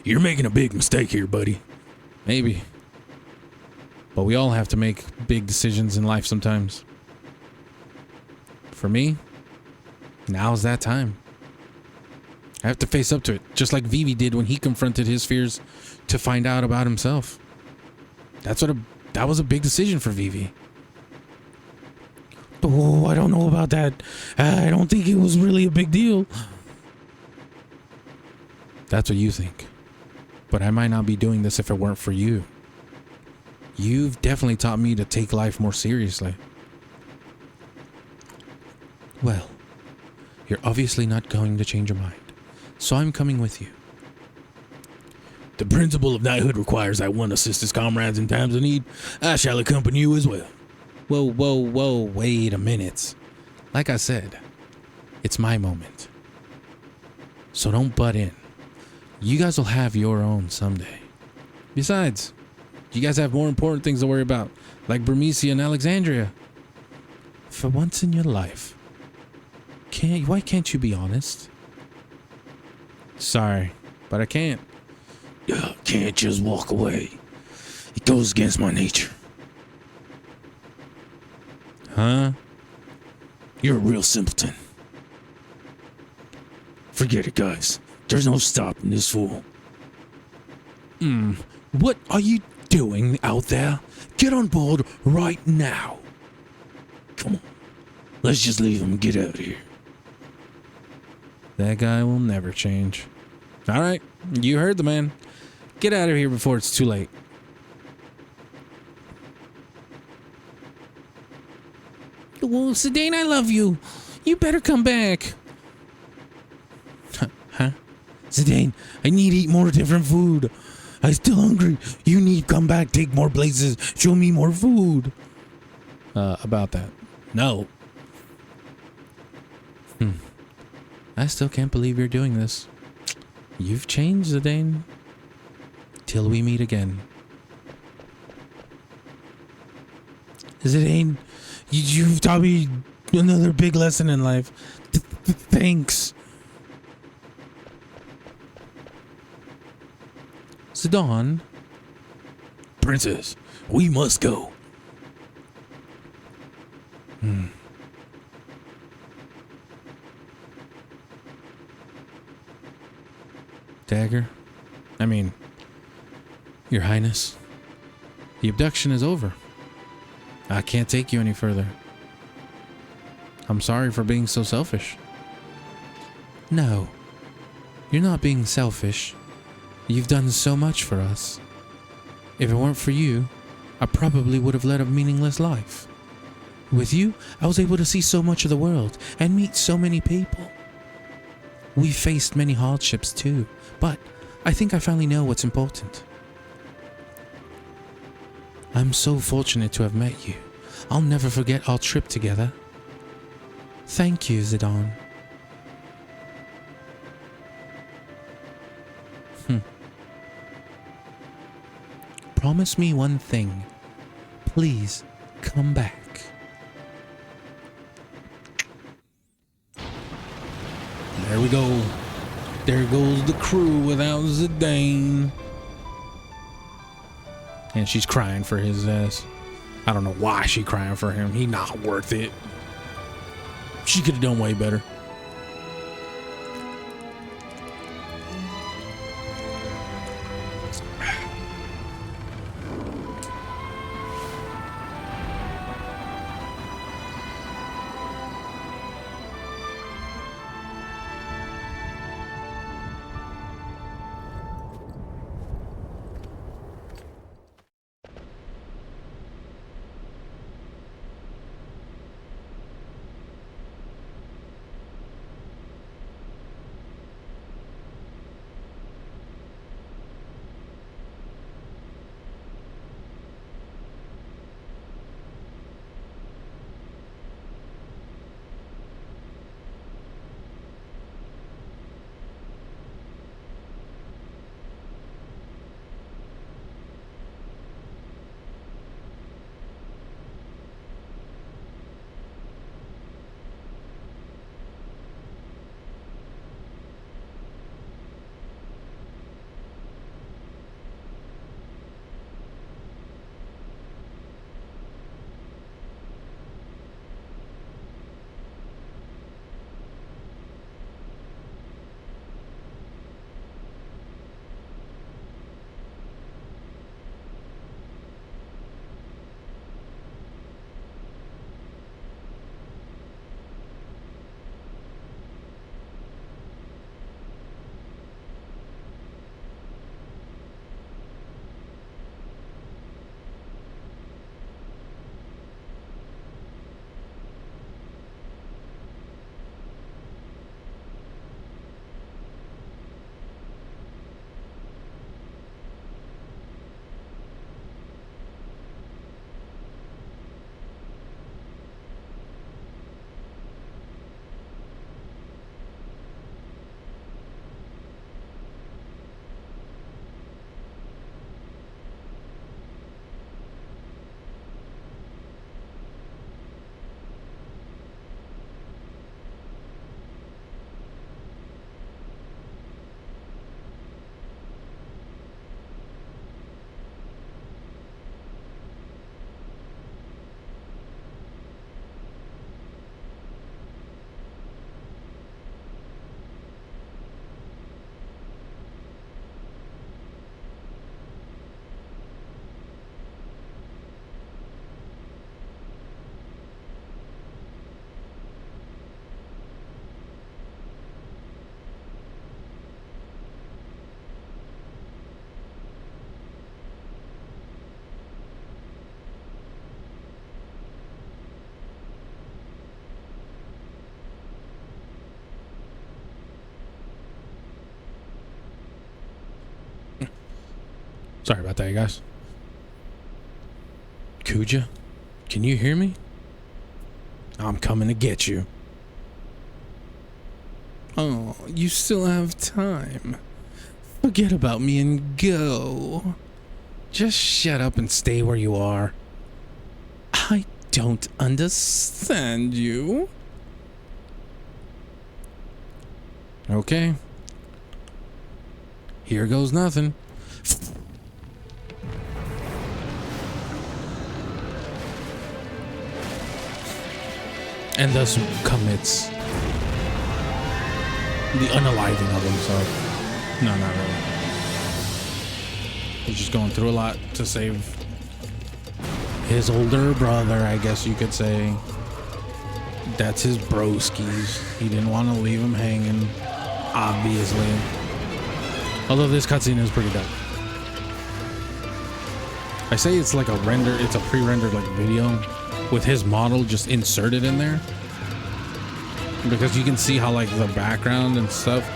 You're making a big mistake here, buddy. Maybe. But we all have to make big decisions in life sometimes. For me, now's that time. I have to face up to it, just like Vivi did when he confronted his fears to find out about himself. That was a big decision for Vivi. Oh, I don't know about that. I don't think it was really a big deal. That's what you think. But I might not be doing this if it weren't for you. You've definitely taught me to take life more seriously. Well, you're obviously not going to change your mind, so I'm coming with you. The principle of knighthood requires that one assist his comrades in times of need. I shall accompany you as well. Whoa, wait a minute. Like I said, it's my moment. So don't butt in. You guys will have your own someday. Besides, you guys have more important things to worry about, like Burmecia and Alexandria. For once in your life, why can't you be honest? Sorry, but I can't. You can't just walk away. It goes against my nature. Huh? You're a real simpleton. Forget it, guys. There's no stopping this fool. What are you doing out there? Get on board right now. Come on. Let's just leave him and get out of here. That guy will never change. All right, you heard the man. Get out of here before it's too late. Well, Zidane, I love you. You better come back. Huh? Zidane, I need to eat more different food. I'm still hungry. You need to come back, take more places, show me more food. About that. No. I still can't believe you're doing this. You've changed, Zidane. Till we meet again. Zidane, you've taught me another big lesson in life. Thanks. Zidane. Princess, we must go. Dagger? I mean, Your Highness, the abduction is over. I can't take you any further. I'm sorry for being so selfish. No, you're not being selfish. You've done so much for us. If it weren't for you, I probably would have led a meaningless life. With you, I was able to see so much of the world and meet so many people. We faced many hardships too, but I think I finally know what's important. I'm so fortunate to have met you. I'll never forget our trip together. Thank you, Zidane. Promise me one thing. Please, come back. There we go. There goes the crew without Zidane. And she's crying for his ass. I don't know why she's crying for him. He not worth it. She could have done way better. Sorry about that, you guys. Kuja, can you hear me? I'm coming to get you. Oh, you still have time. Forget about me and go. Just shut up and stay where you are. I don't understand you. Okay. Here goes nothing. And thus commits the unaliving of himself. No, not really. He's just going through a lot to save his older brother, I guess you could say. That's his broskies. He didn't want to leave him hanging, obviously. Although this cutscene is pretty dope. I say it's like a render, it's a pre-rendered like video with his model just inserted in there. Because you can see how like the background and stuff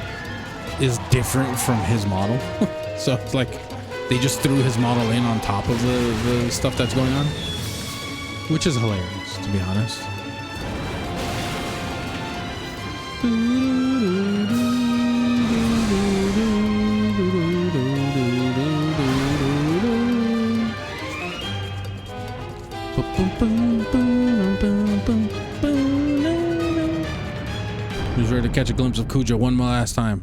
is different from his model. So it's like they just threw his model in on top of the stuff that's going on. Which is hilarious, to be honest. Who's ready to catch a glimpse of Kuja one more last time?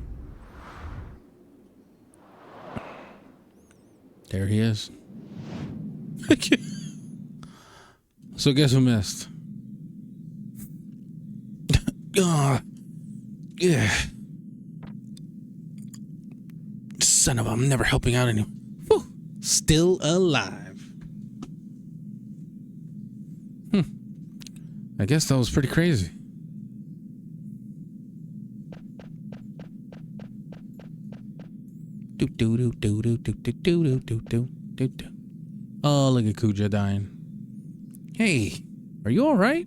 There he is. So guess who missed? Yeah. Son of a, I'm never helping out anymore. Still alive. I guess that was pretty crazy. Oh, look at Kuja dying. Hey, are you all right?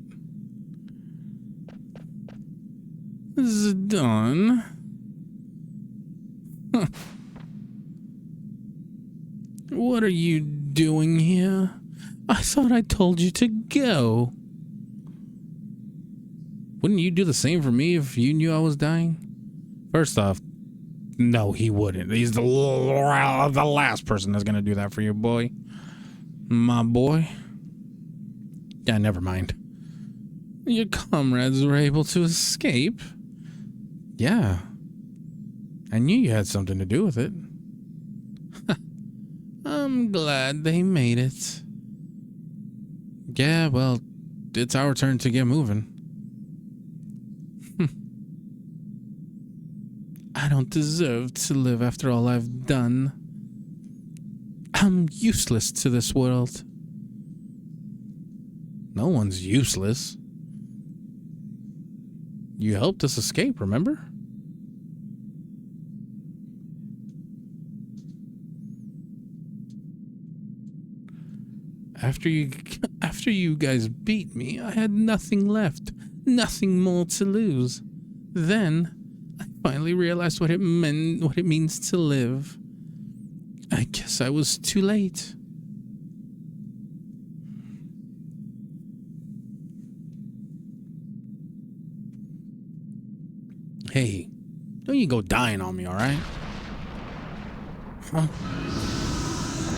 Zidane. Huh. What are you doing here? I thought I told you to go. Wouldn't you do the same for me if you knew I was dying? First off, no, he wouldn't. He's the last person that's gonna do that for you, boy. My boy. Yeah, never mind. Your comrades were able to escape. Yeah. I knew you had something to do with it. I'm glad they made it. Yeah, well, it's our turn to get moving. I don't deserve to live after all I've done. I'm useless to this world. No one's useless. You helped us escape, remember? After you guys beat me, I had nothing left. Nothing more to lose. Then I finally realized what it means to live. I guess I was too late. Hey, don't you go dying on me, all right? Huh?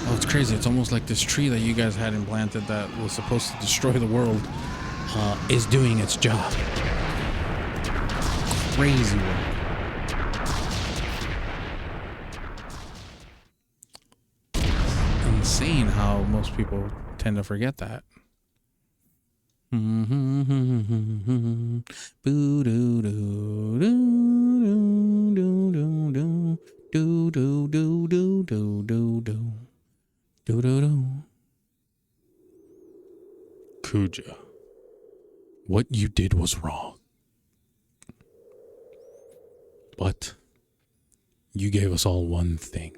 Oh, it's crazy. It's almost like this tree that you guys had implanted that was supposed to destroy the world is doing its job. Crazy work. Insane how most people tend to forget that. Kuja, what you did was wrong. But you gave us all one thing.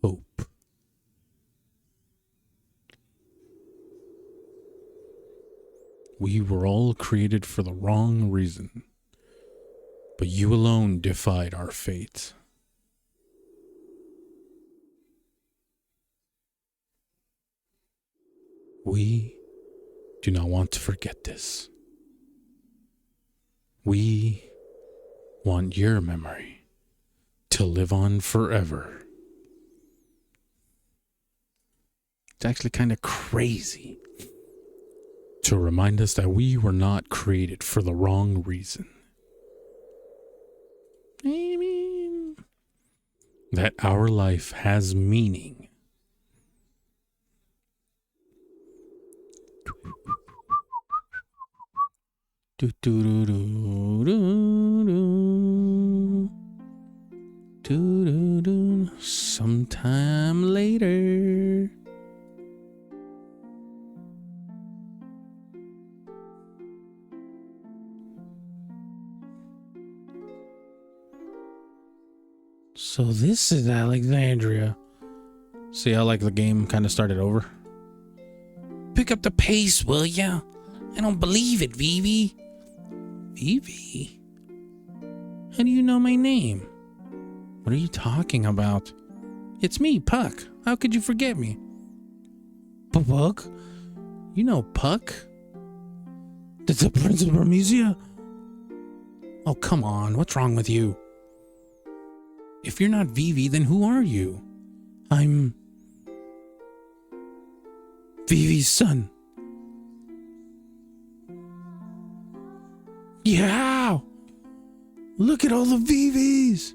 Hope. We were all created for the wrong reason, but you alone defied our fate. We do not want to forget this. We want your memory to live on forever. It's actually kind of crazy to remind us that we were not created for the wrong reason. I mean, that our life has meaning. Sometime later. So this is Alexandria. See how like the game kind of started over? Pick up the pace, will ya? I don't believe it, Vivi. Vivi? How do you know my name? What are you talking about? It's me, Puck. How could you forget me? Puck? You know Puck? That's the Prince of Bermesia? Oh, come on. What's wrong with you? If you're not Vivi, then who are you? I'm Vivi's son. Yeah! Look at all the Vivis!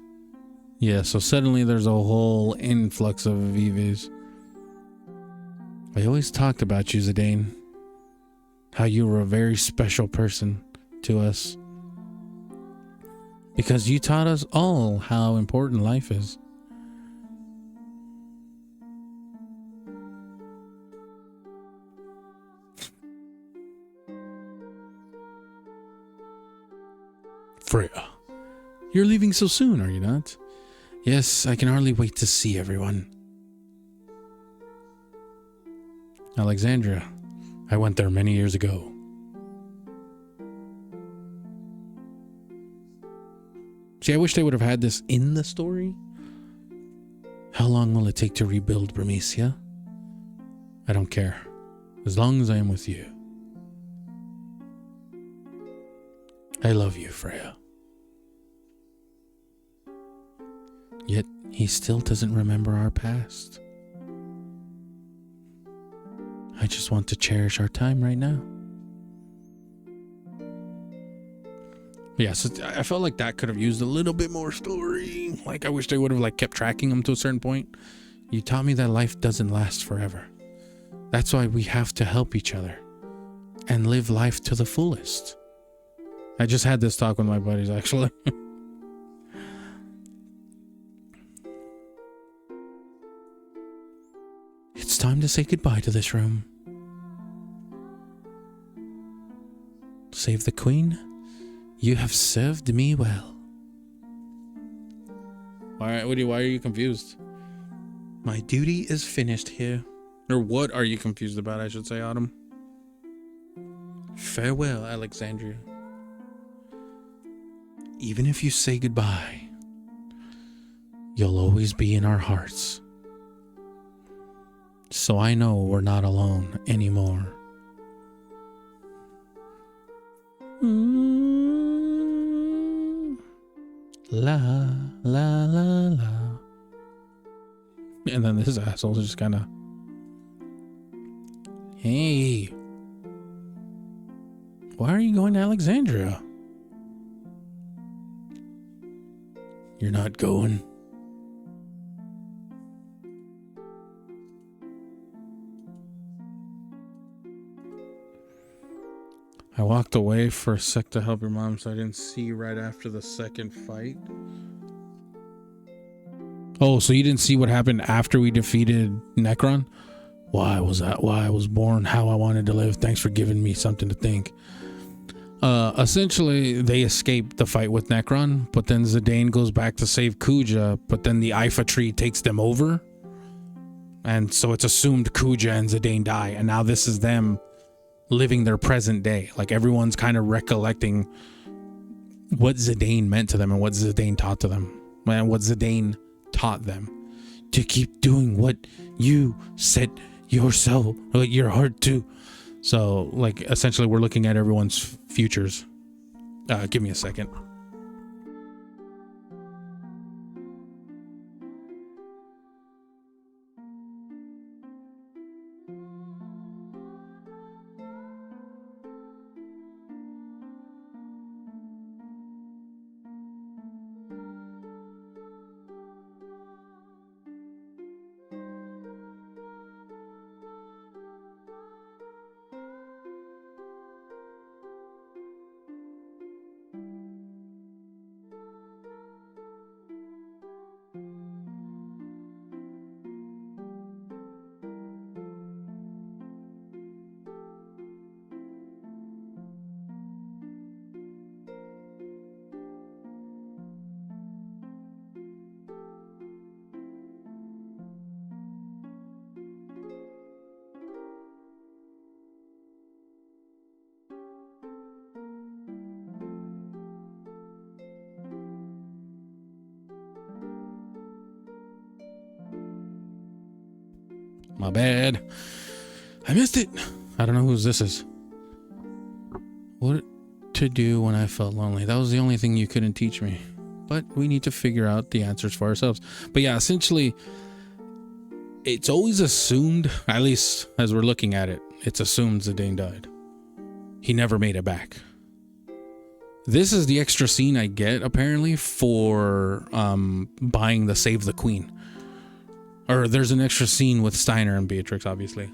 Yeah, so suddenly there's a whole influx of Vivis. I always talked about you, Zidane. How you were a very special person to us. Because you taught us all how important life is. Freya, you're leaving so soon, are you not? Yes, I can hardly wait to see everyone. Alexandria, I went there many years ago. See, I wish they would have had this in the story. How long will it take to rebuild Bermesia? I don't care, as long as I am with you. I love you, Freya. Yet, he still doesn't remember our past. I just want to cherish our time right now. Yeah, so I felt like that could have used a little bit more story. Like, I wish they would have like kept tracking him to a certain point. You taught me that life doesn't last forever. That's why we have to help each other and live life to the fullest. I just had this talk with my buddies, actually. It's time to say goodbye to this room. Save the queen. You have served me well. Why are you confused? My duty is finished here. Or what are you confused about, I should say, Autumn? Farewell, Alexandria. Even if you say goodbye, you'll always be in our hearts. So I know we're not alone anymore. La, la, la, la. And then this asshole is just kind of... Hey. Why are you going to Alexandria? You're not going. I walked away for a sec to help your mom, so I didn't see you right after the second fight. Oh, so you didn't see what happened after we defeated Necron? Why was that? Why I was born, how I wanted to live. Thanks for giving me something to think. Essentially, they escaped the fight with Necron, but then Zidane goes back to save Kuja, but then the Ifa tree takes them over. And so it's assumed Kuja and Zidane die, and now this is them living their present day. Like, everyone's kind of recollecting what Zidane meant to them and what Zidane taught to them. And what Zidane taught them. To keep doing what you set yourself, your heart to. So, like, essentially we're looking at everyone's futures. Give me a second. My bad. I missed it. I don't know whose this is. What to do when I felt lonely. That was the only thing you couldn't teach me. But we need to figure out the answers for ourselves. But yeah, essentially, it's always assumed, at least as we're looking at it, it's assumed Zidane died. He never made it back. This is the extra scene I get, apparently, for buying the Save the Queen. Or there's an extra scene with Steiner and Beatrix, obviously.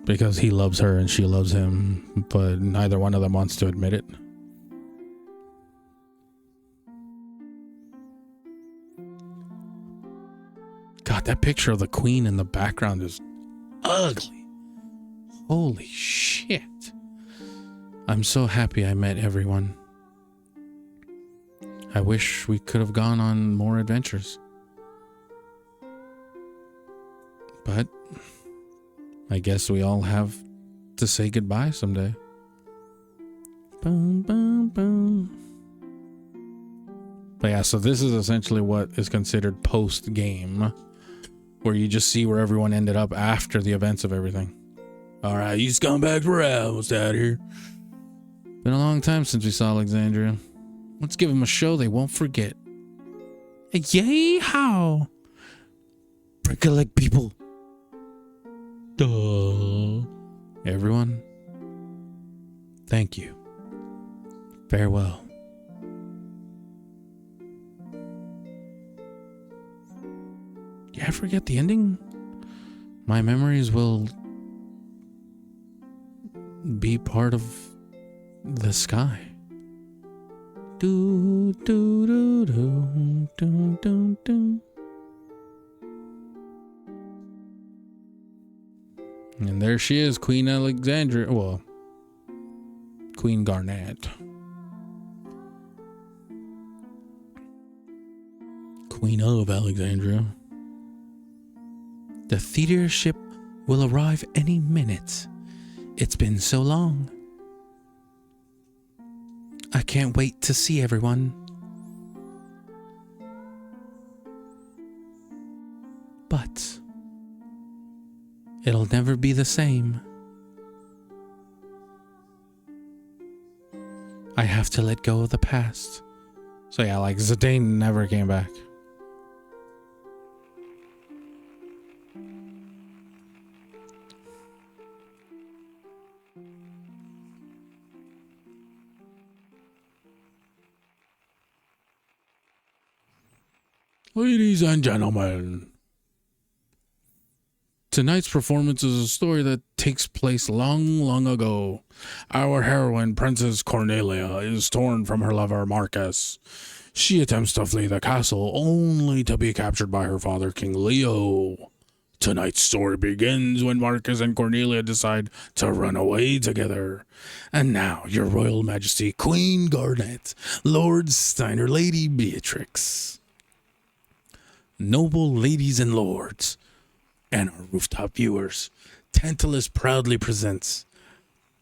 Because he loves her and she loves him, but neither one of them wants to admit it. God, that picture of the Queen in the background is ugly. Holy shit. I'm so happy I met everyone. I wish we could have gone on more adventures. But I guess we all have to say goodbye someday. Boom, boom, boom. But yeah, so this is essentially what is considered post-game, where you just see where everyone ended up after the events of everything. All right, you scumbags, we're almost out of here. Been a long time since we saw Alexandria. Let's give them a show they won't forget. Yay, how? Break a leg, people. Duh. Everyone, thank you. Farewell. Yeah, I forget the ending. My memories will be part of the sky. Do do do do do do do. And there she is, Queen Alexandria. Well, Queen Garnet. Queen of Alexandria. The theater ship will arrive any minute. It's been so long. I can't wait to see everyone. But it'll never be the same. I have to let go of the past. So yeah, like Zidane never came back. Ladies and gentlemen, tonight's performance is a story that takes place long, long ago. Our heroine, Princess Cornelia, is torn from her lover, Marcus. She attempts to flee the castle, only to be captured by her father, King Leo. Tonight's story begins when Marcus and Cornelia decide to run away together. And now, your royal majesty, Queen Garnet, Lord Steiner, Lady Beatrix. Noble ladies and lords, and our rooftop viewers, Tantalus proudly presents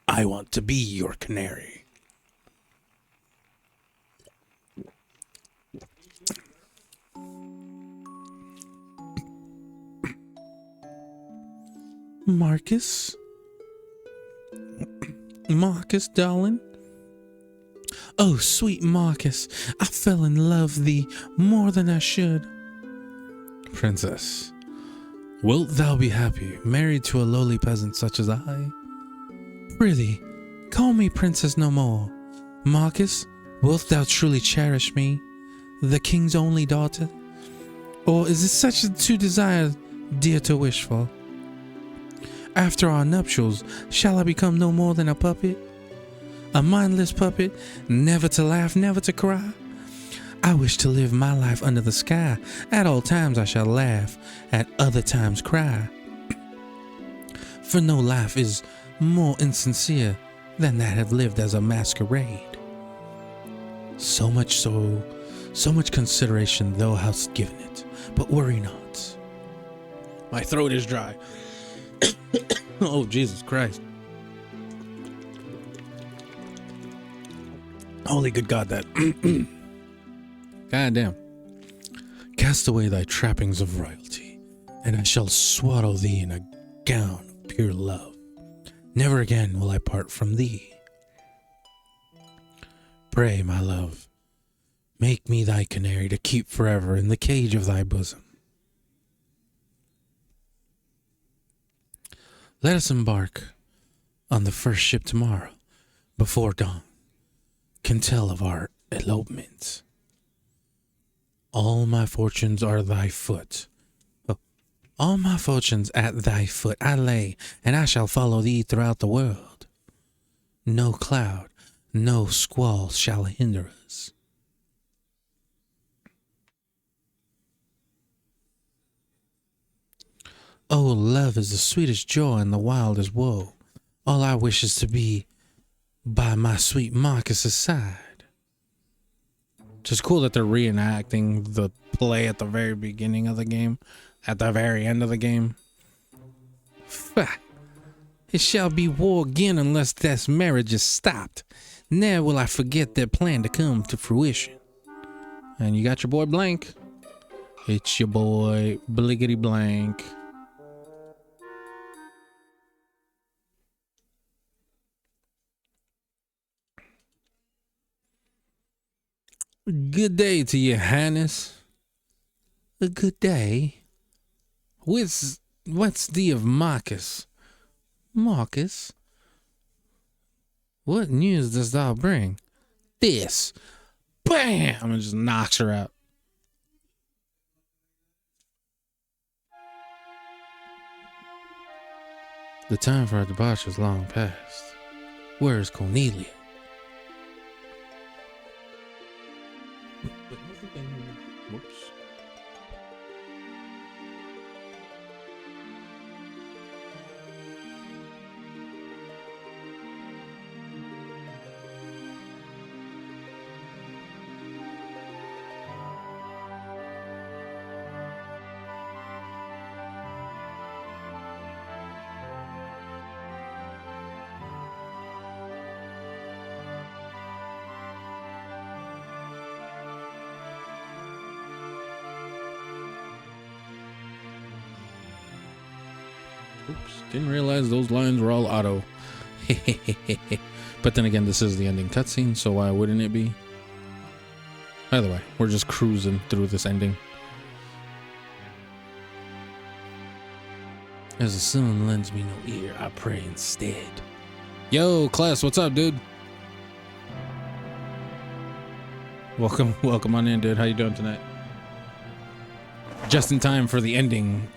I Want to Be Your Canary. Marcus? Marcus, darling? Oh, sweet Marcus, I fell in love thee more than I should. Princess, wilt thou be happy, married to a lowly peasant such as I? Prithee, call me princess no more. Marcus, wilt thou truly cherish me, the king's only daughter? Or is it such a to desire, dear to wish for? After our nuptials, shall I become no more than a puppet? A mindless puppet, never to laugh, never to cry? I wish to live my life under the sky. At all times I shall laugh, at other times cry. For no life is more insincere than that have lived as a masquerade. So much consideration thou hast given it, but worry not. My throat is dry. Oh, Jesus Christ. Holy good God, that... God damn. Cast away thy trappings of royalty, and I shall swaddle thee in a gown of pure love. Never again will I part from thee. Pray, my love, make me thy canary to keep forever in the cage of thy bosom. Let us embark on the first ship tomorrow, before dawn can tell of our elopement. All my fortunes are thy foot. All my fortunes at thy foot I lay, and I shall follow thee throughout the world. No cloud, no squall shall hinder us. Oh, love is the sweetest joy and the wildest woe. All I wish is to be by my sweet Marcus's side. Just cool that they're reenacting the play at the very beginning of the game, at the very end of the game. It shall be war again unless this marriage is stopped. Ne'er will I forget their plan to come to fruition. And you got your boy Blank. It's your boy Bliggity Blank. Good day to you, Highness. A good day. What's the of Marcus? Marcus? What news dost thou bring? This. Bam! And just knocks her out. The time for our debauch is long past. Where is Cornelia? Whoops. Oops, didn't realize those lines were all auto. But then again, this is the ending cutscene, so why wouldn't it be? Either way, we're just cruising through this ending. As the sun lends me no ear, I pray instead. Yo, class, what's up, dude? Welcome on in, dude. How you doing tonight? Just in time for the ending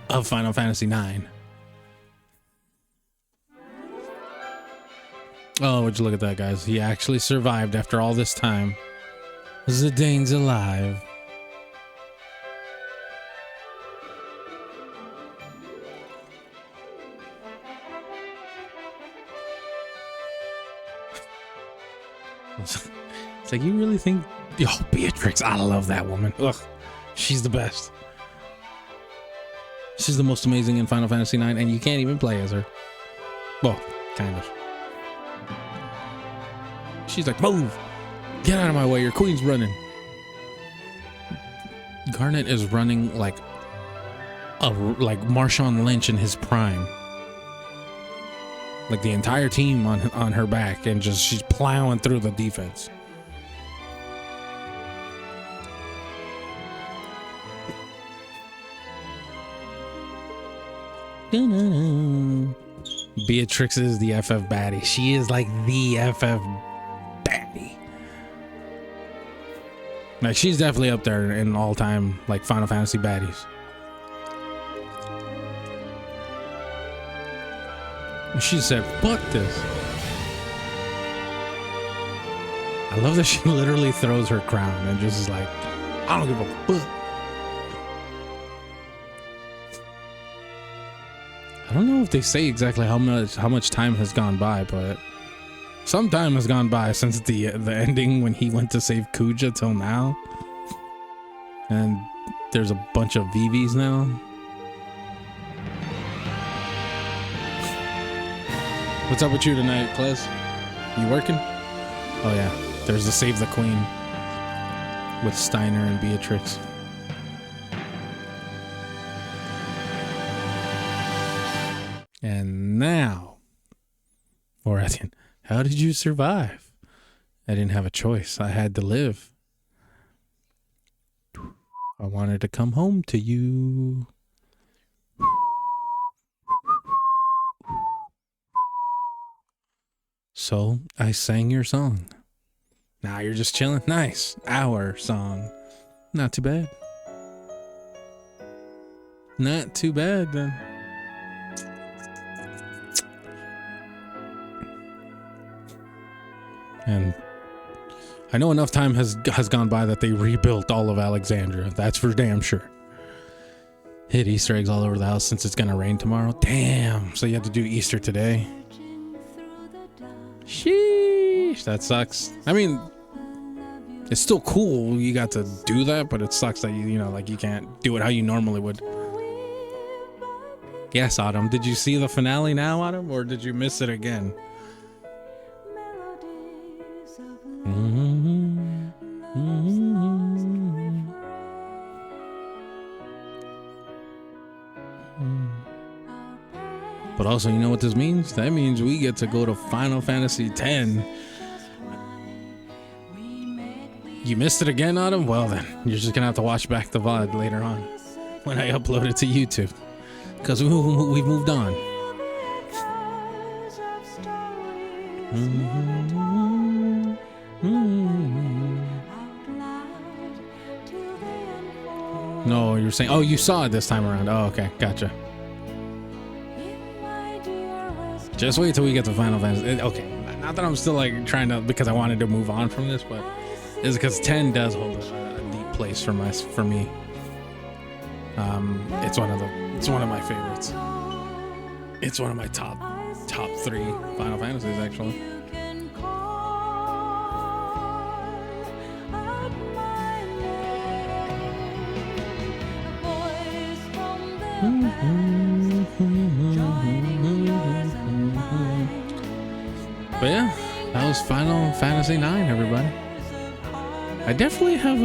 of Final Fantasy IX. Oh, would you look at that, guys? He actually survived after all this time. Zidane's alive. It's like, you really think... Oh, Beatrix, I love that woman. Ugh, she's the best. She's the most amazing in Final Fantasy IX, and you can't even play as her. Well, kind of. She's like, move! Get out of my way, your queen's running. Garnet is running like Marshawn Lynch in his prime. Like the entire team on her back, and just she's plowing through the defense. Beatrix is the FF baddie. She is like the FF baddie. Like, she's definitely up there in all-time like Final Fantasy baddies. She said, fuck this. I love that she literally throws her crown and just is like, I don't give a fuck. I don't know if they say exactly how much time has gone by, but some time has gone by since the ending when he went to save Kuja till now. And there's a bunch of VVs now. What's up with you tonight, Klez? You working? Oh yeah, there's the Save the Queen. with Steiner and Beatrix. And now, Orathian, how did you survive? I didn't have a choice. I had to live. I wanted to come home to you. So I sang your song. Now you're just chilling. Nice. Our song. Not too bad. Not too bad then. And I know enough time has gone by that they rebuilt all of Alexandria. That's for damn sure. Hit Easter eggs all over the house since it's gonna rain tomorrow. Damn. So you have to do Easter today. Sheesh. That sucks. I mean, it's still cool you got to do that, but it sucks that you know, like you can't do it how you normally would. Yes, Autumn. Did you see the finale now, Autumn, or did you miss it again? But also, you know what this means? That means we get to go to Final Fantasy X. You missed it again, Autumn? Well then, you're just gonna have to watch back the VOD later on when I upload it to YouTube. Because we've moved on. No, you're saying, oh, you saw it this time around. Oh, okay, gotcha. Just wait till we get to Final Fantasy. Okay, not that I'm still like trying to, because I wanted to move on from this, but it's because 10 does hold a deep place for me. It's one of my favorites. It's one of my top 3 Final Fantasies, actually. But yeah, that was Final Fantasy 9, everybody. I definitely have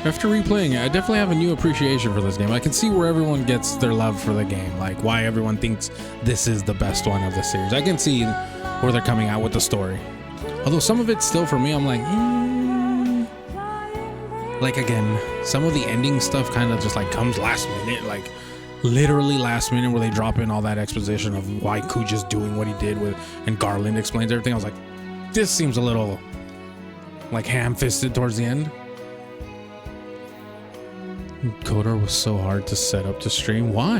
after replaying it, I definitely have a new appreciation for this game. I can see where everyone gets their love for the game, like why everyone thinks this is the best one of the series. I can see where they're coming out with the story. Although some of it still, for me, I'm like, like again, some of the ending stuff kind of just like comes last minute, like literally last minute, where they drop in all that exposition of why Kuja's doing what he did with, and Garland explains everything. I was like, this seems a little like ham-fisted towards the end. KOTOR was so hard to set up to stream. Why?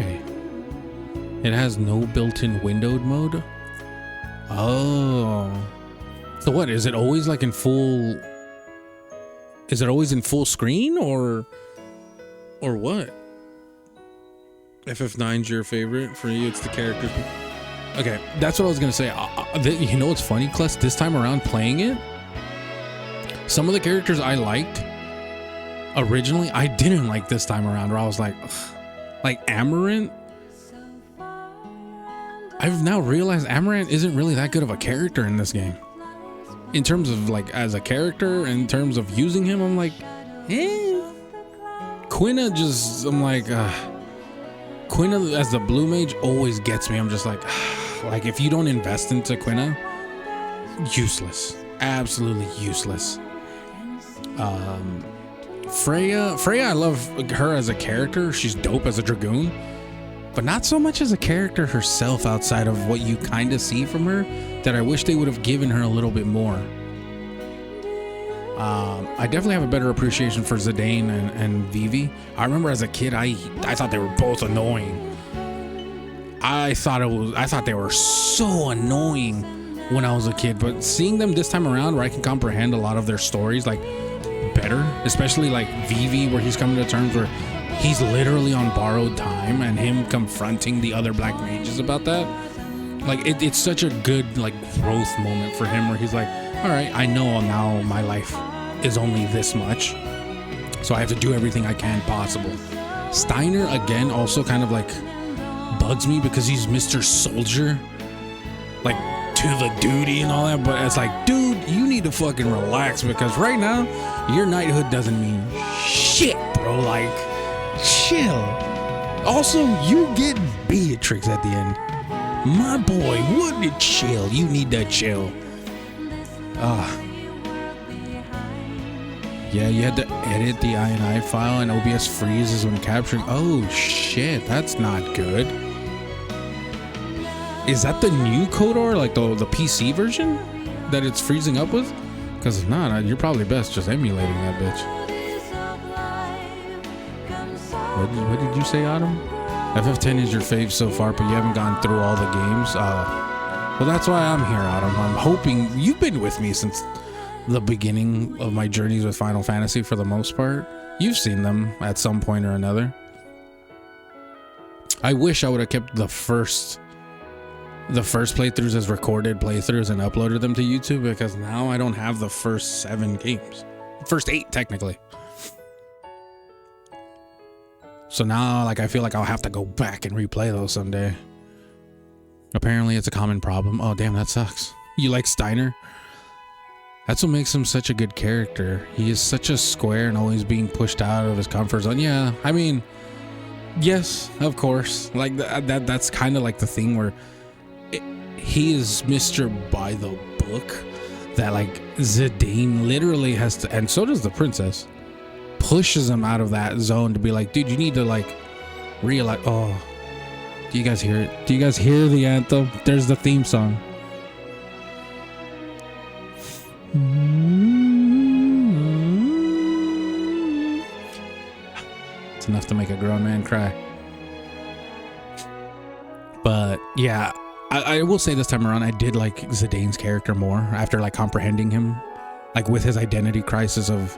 It has no built-in windowed mode. Oh, so what is it always like in full? Is it always in full screen or what? FF9's your favorite. For you, it's the characters. Okay, that's what I was gonna say. You know what's funny, Kless? This time around playing it, some of the characters I liked originally, I didn't like this time around, where I was like, ugh. Like Amarant. I've now realized Amarant isn't really that good of a character in this game. In terms of like as a character, in terms of using him, I'm like, Quina just, I'm like, Quina as the blue mage always gets me. I'm just like, like if you don't invest into Quina, useless, absolutely useless. Freya, I love her as a character. She's dope as a Dragoon, but not so much as a character herself outside of what you kind of see from her, that I wish they would have given her a little bit more. I definitely have a better appreciation for Zidane and Vivi. I remember as a kid, I thought they were both annoying. I thought they were so annoying when I was a kid, but seeing them this time around, where I can comprehend a lot of their stories like better, especially like Vivi, where he's coming to terms where he's literally on borrowed time, and him confronting the other black mages about that, like it's such a good like growth moment for him, where he's like, all right, I know now my life is only this much, so I have to do everything I can possible. Steiner again also kind of like bugs me because he's Mr. Soldier, like to the duty and all that, but it's like, dude, you need to fucking relax because right now your knighthood doesn't mean shit, bro. Like, chill. Also, you get Beatrix at the end. My boy, what did chill? You need to chill. Yeah, you had to edit the INI file and OBS freezes when capturing. Oh shit, that's not good. Is that the new KOTOR, like the PC version that it's freezing up with? Because if not, you're probably best just emulating that bitch. What did you say, Autumn? FF10 is your fave so far, but you haven't gone through all the games. Well, that's why I'm here, Autumn. I'm hoping you've been with me since the beginning of my journeys with Final Fantasy for the most part. You've seen them at some point or another. I wish I would have kept the first playthroughs as recorded playthroughs and uploaded them to YouTube, because now I don't have the first 7 games. First 8 technically. So now like I feel like I'll have to go back and replay those someday. Apparently it's a common problem. Oh damn, that sucks. You like Steiner? That's what makes him such a good character. He is such a square and always being pushed out of his comfort zone. Yeah, I mean, yes, of course. Like that's kind of like the thing where he is Mr. by the book, that like Zidane literally has to, and so does the princess, pushes him out of that zone to be like, dude, you need to like realize. Oh, do you guys hear it? Do you guys hear the anthem? There's the theme song. It's enough to make a grown man cry. But yeah, I will say this time around, I did like Zidane's character more after like comprehending him, like with his identity crisis of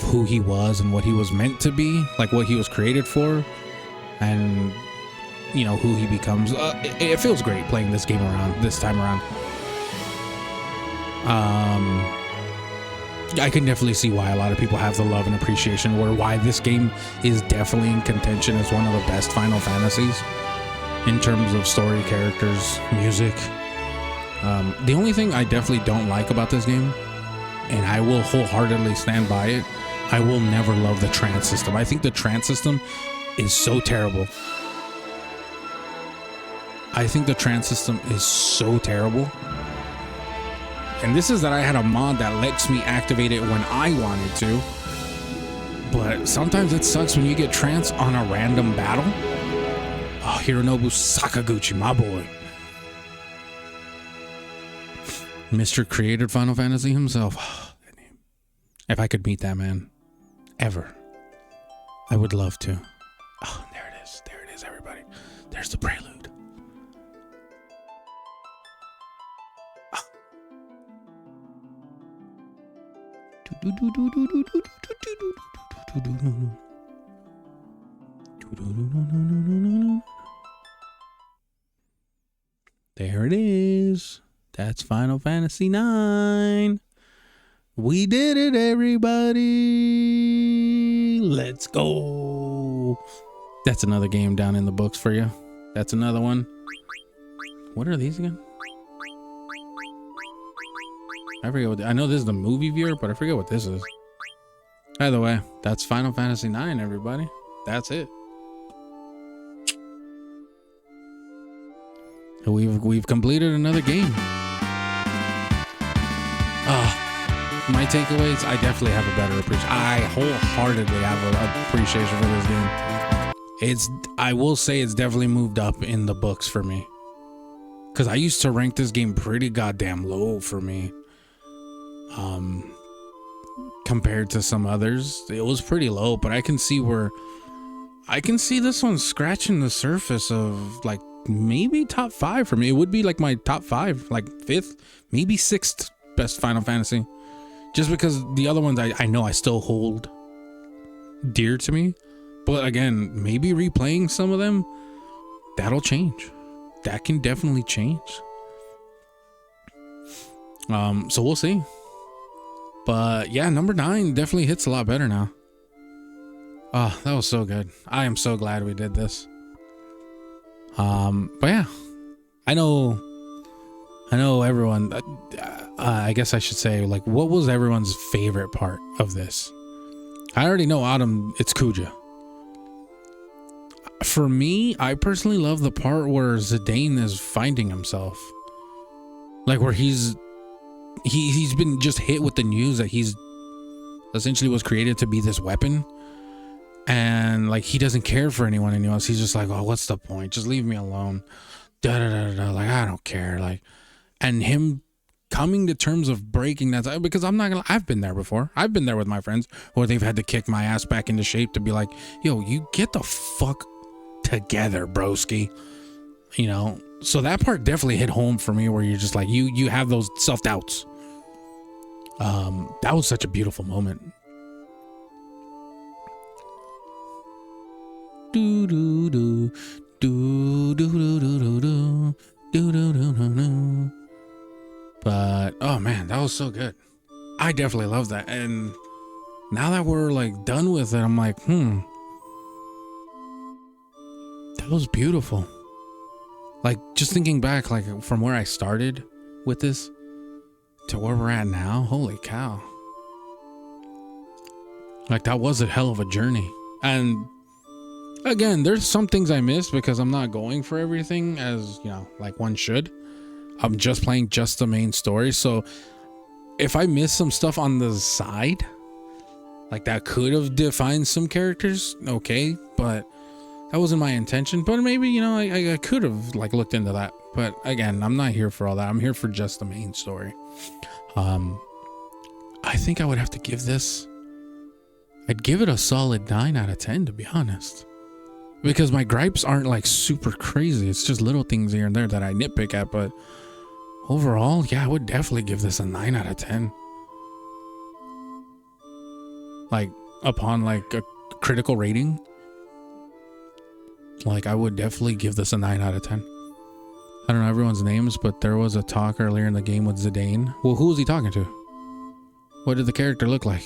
who he was and what he was meant to be, like what he was created for, and you know who he becomes. It feels great playing this game around this time around. I can definitely see why a lot of people have the love and appreciation, or why this game is definitely in contention as one of the best Final Fantasies in terms of story, characters, music. The only thing I definitely don't like about this game, and I will wholeheartedly stand by it, I will never love the trance system. I think the trance system is so terrible. I think the trance system is so terrible. And this is that I had a mod that lets me activate it when I wanted to. But sometimes it sucks when you get trance on a random battle. Oh, Hironobu Sakaguchi, my boy. Mr. Created Final Fantasy himself. If I could meet that man, ever, I would love to. Oh, there it is. There it is, everybody. There's the prelude. There it is. That's Final Fantasy IX. We did it, everybody. Let's go. That's another game down in the books for you. That's another one. What are these again? I forget what I know this is the movie viewer, but I forget what this is. Either way, that's Final Fantasy IX, everybody. That's it. We've completed another game. My takeaways, I definitely have a better appreciation. I wholeheartedly have an appreciation for this game. I will say it's definitely moved up in the books for me. Because I used to rank this game pretty goddamn low for me. Compared to some others, it was pretty low, but I can see this one scratching the surface of like maybe top 5 for me. It would be like my top 5, like 5th, maybe 6th best Final Fantasy. Just because the other ones I know I still hold dear to me. But again, maybe replaying some of them, that'll change. That can definitely change. So we'll see. But yeah, number 9 definitely hits a lot better now. Oh, that was so good. I am so glad we did this. But yeah, I know I know everyone. I guess I should say, like, what was everyone's favorite part of this? I already know Autumn. It's Kuja. For me, I personally love the part where Zidane is finding himself, like where he's been just hit with the news that he's essentially was created to be this weapon, and like he doesn't care for anyone else. He's just like, oh, what's the point? Just leave me alone. Da da da da. Like, I don't care. Like, and him coming to terms of breaking that, because I'm not gonna. I've been there before. I've been there with my friends where they've had to kick my ass back into shape to be like, yo, you get the fuck together, broski. You know. So that part definitely hit home for me, where you're just like, you have those self doubts. That was such a beautiful moment. Do do do do do do do do do do do do. But oh man, that was so good. I definitely love that. And now that we're like done with it, I'm like, that was beautiful. Like, just thinking back, like from where I started with this to where we're at now, holy cow. Like, that was a hell of a journey. And again, there's some things I missed because I'm not going for everything as, you know, like one should. I'm just playing just the main story. So if I miss some stuff on the side, like that could have defined some characters, okay, but that wasn't my intention. But maybe, you know, I could have like looked into that. But again, I'm not here for all that. I'm here for just the main story. I think I would have to give this, I'd give it a solid 9 out of 10, to be honest. Because my gripes aren't like super crazy. It's just little things here and there that I nitpick at. But overall, yeah, I would definitely give this a 9 out of 10. Like, upon like a critical rating, like I would definitely give this a 9 out of 10. I don't know everyone's names, but there was a talk earlier in the game with Zidane. Well, who was he talking to? What did the character look like?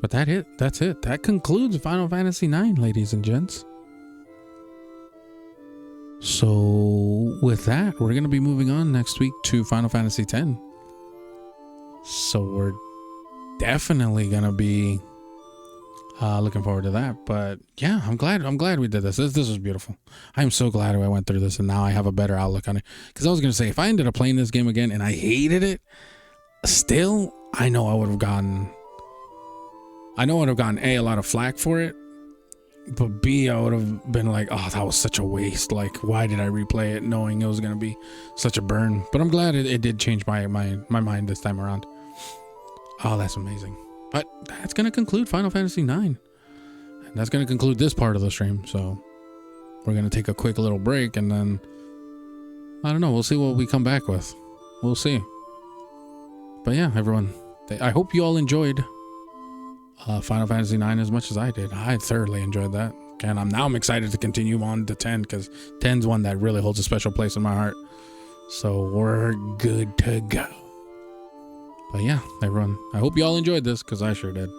But that's it. That concludes Final Fantasy IX, ladies and gents. So with that, we're going to be moving on next week to Final Fantasy X. So we're definitely going to be looking forward to that. But yeah, I'm glad we did this. This was beautiful. I'm so glad I went through this and now I have a better outlook on it. Because I was going to say, if I ended up playing this game again and I hated it, still, I know I would have gotten A, a lot of flack for it, but B, I would have been like, oh, that was such a waste. Like, why did I replay it knowing it was going to be such a burn? But I'm glad it did change my mind this time around. Oh, that's amazing. But that's going to conclude Final Fantasy IX. And that's going to conclude this part of the stream. So we're going to take a quick little break and then, I don't know, we'll see what we come back with. We'll see. But yeah, everyone, I hope you all enjoyed Final Fantasy IX as much as I did. I thoroughly enjoyed that. And I'm excited to continue on to 10 because 10's one that really holds a special place in my heart. So we're good to go. But yeah, everyone, I hope you all enjoyed this because I sure did.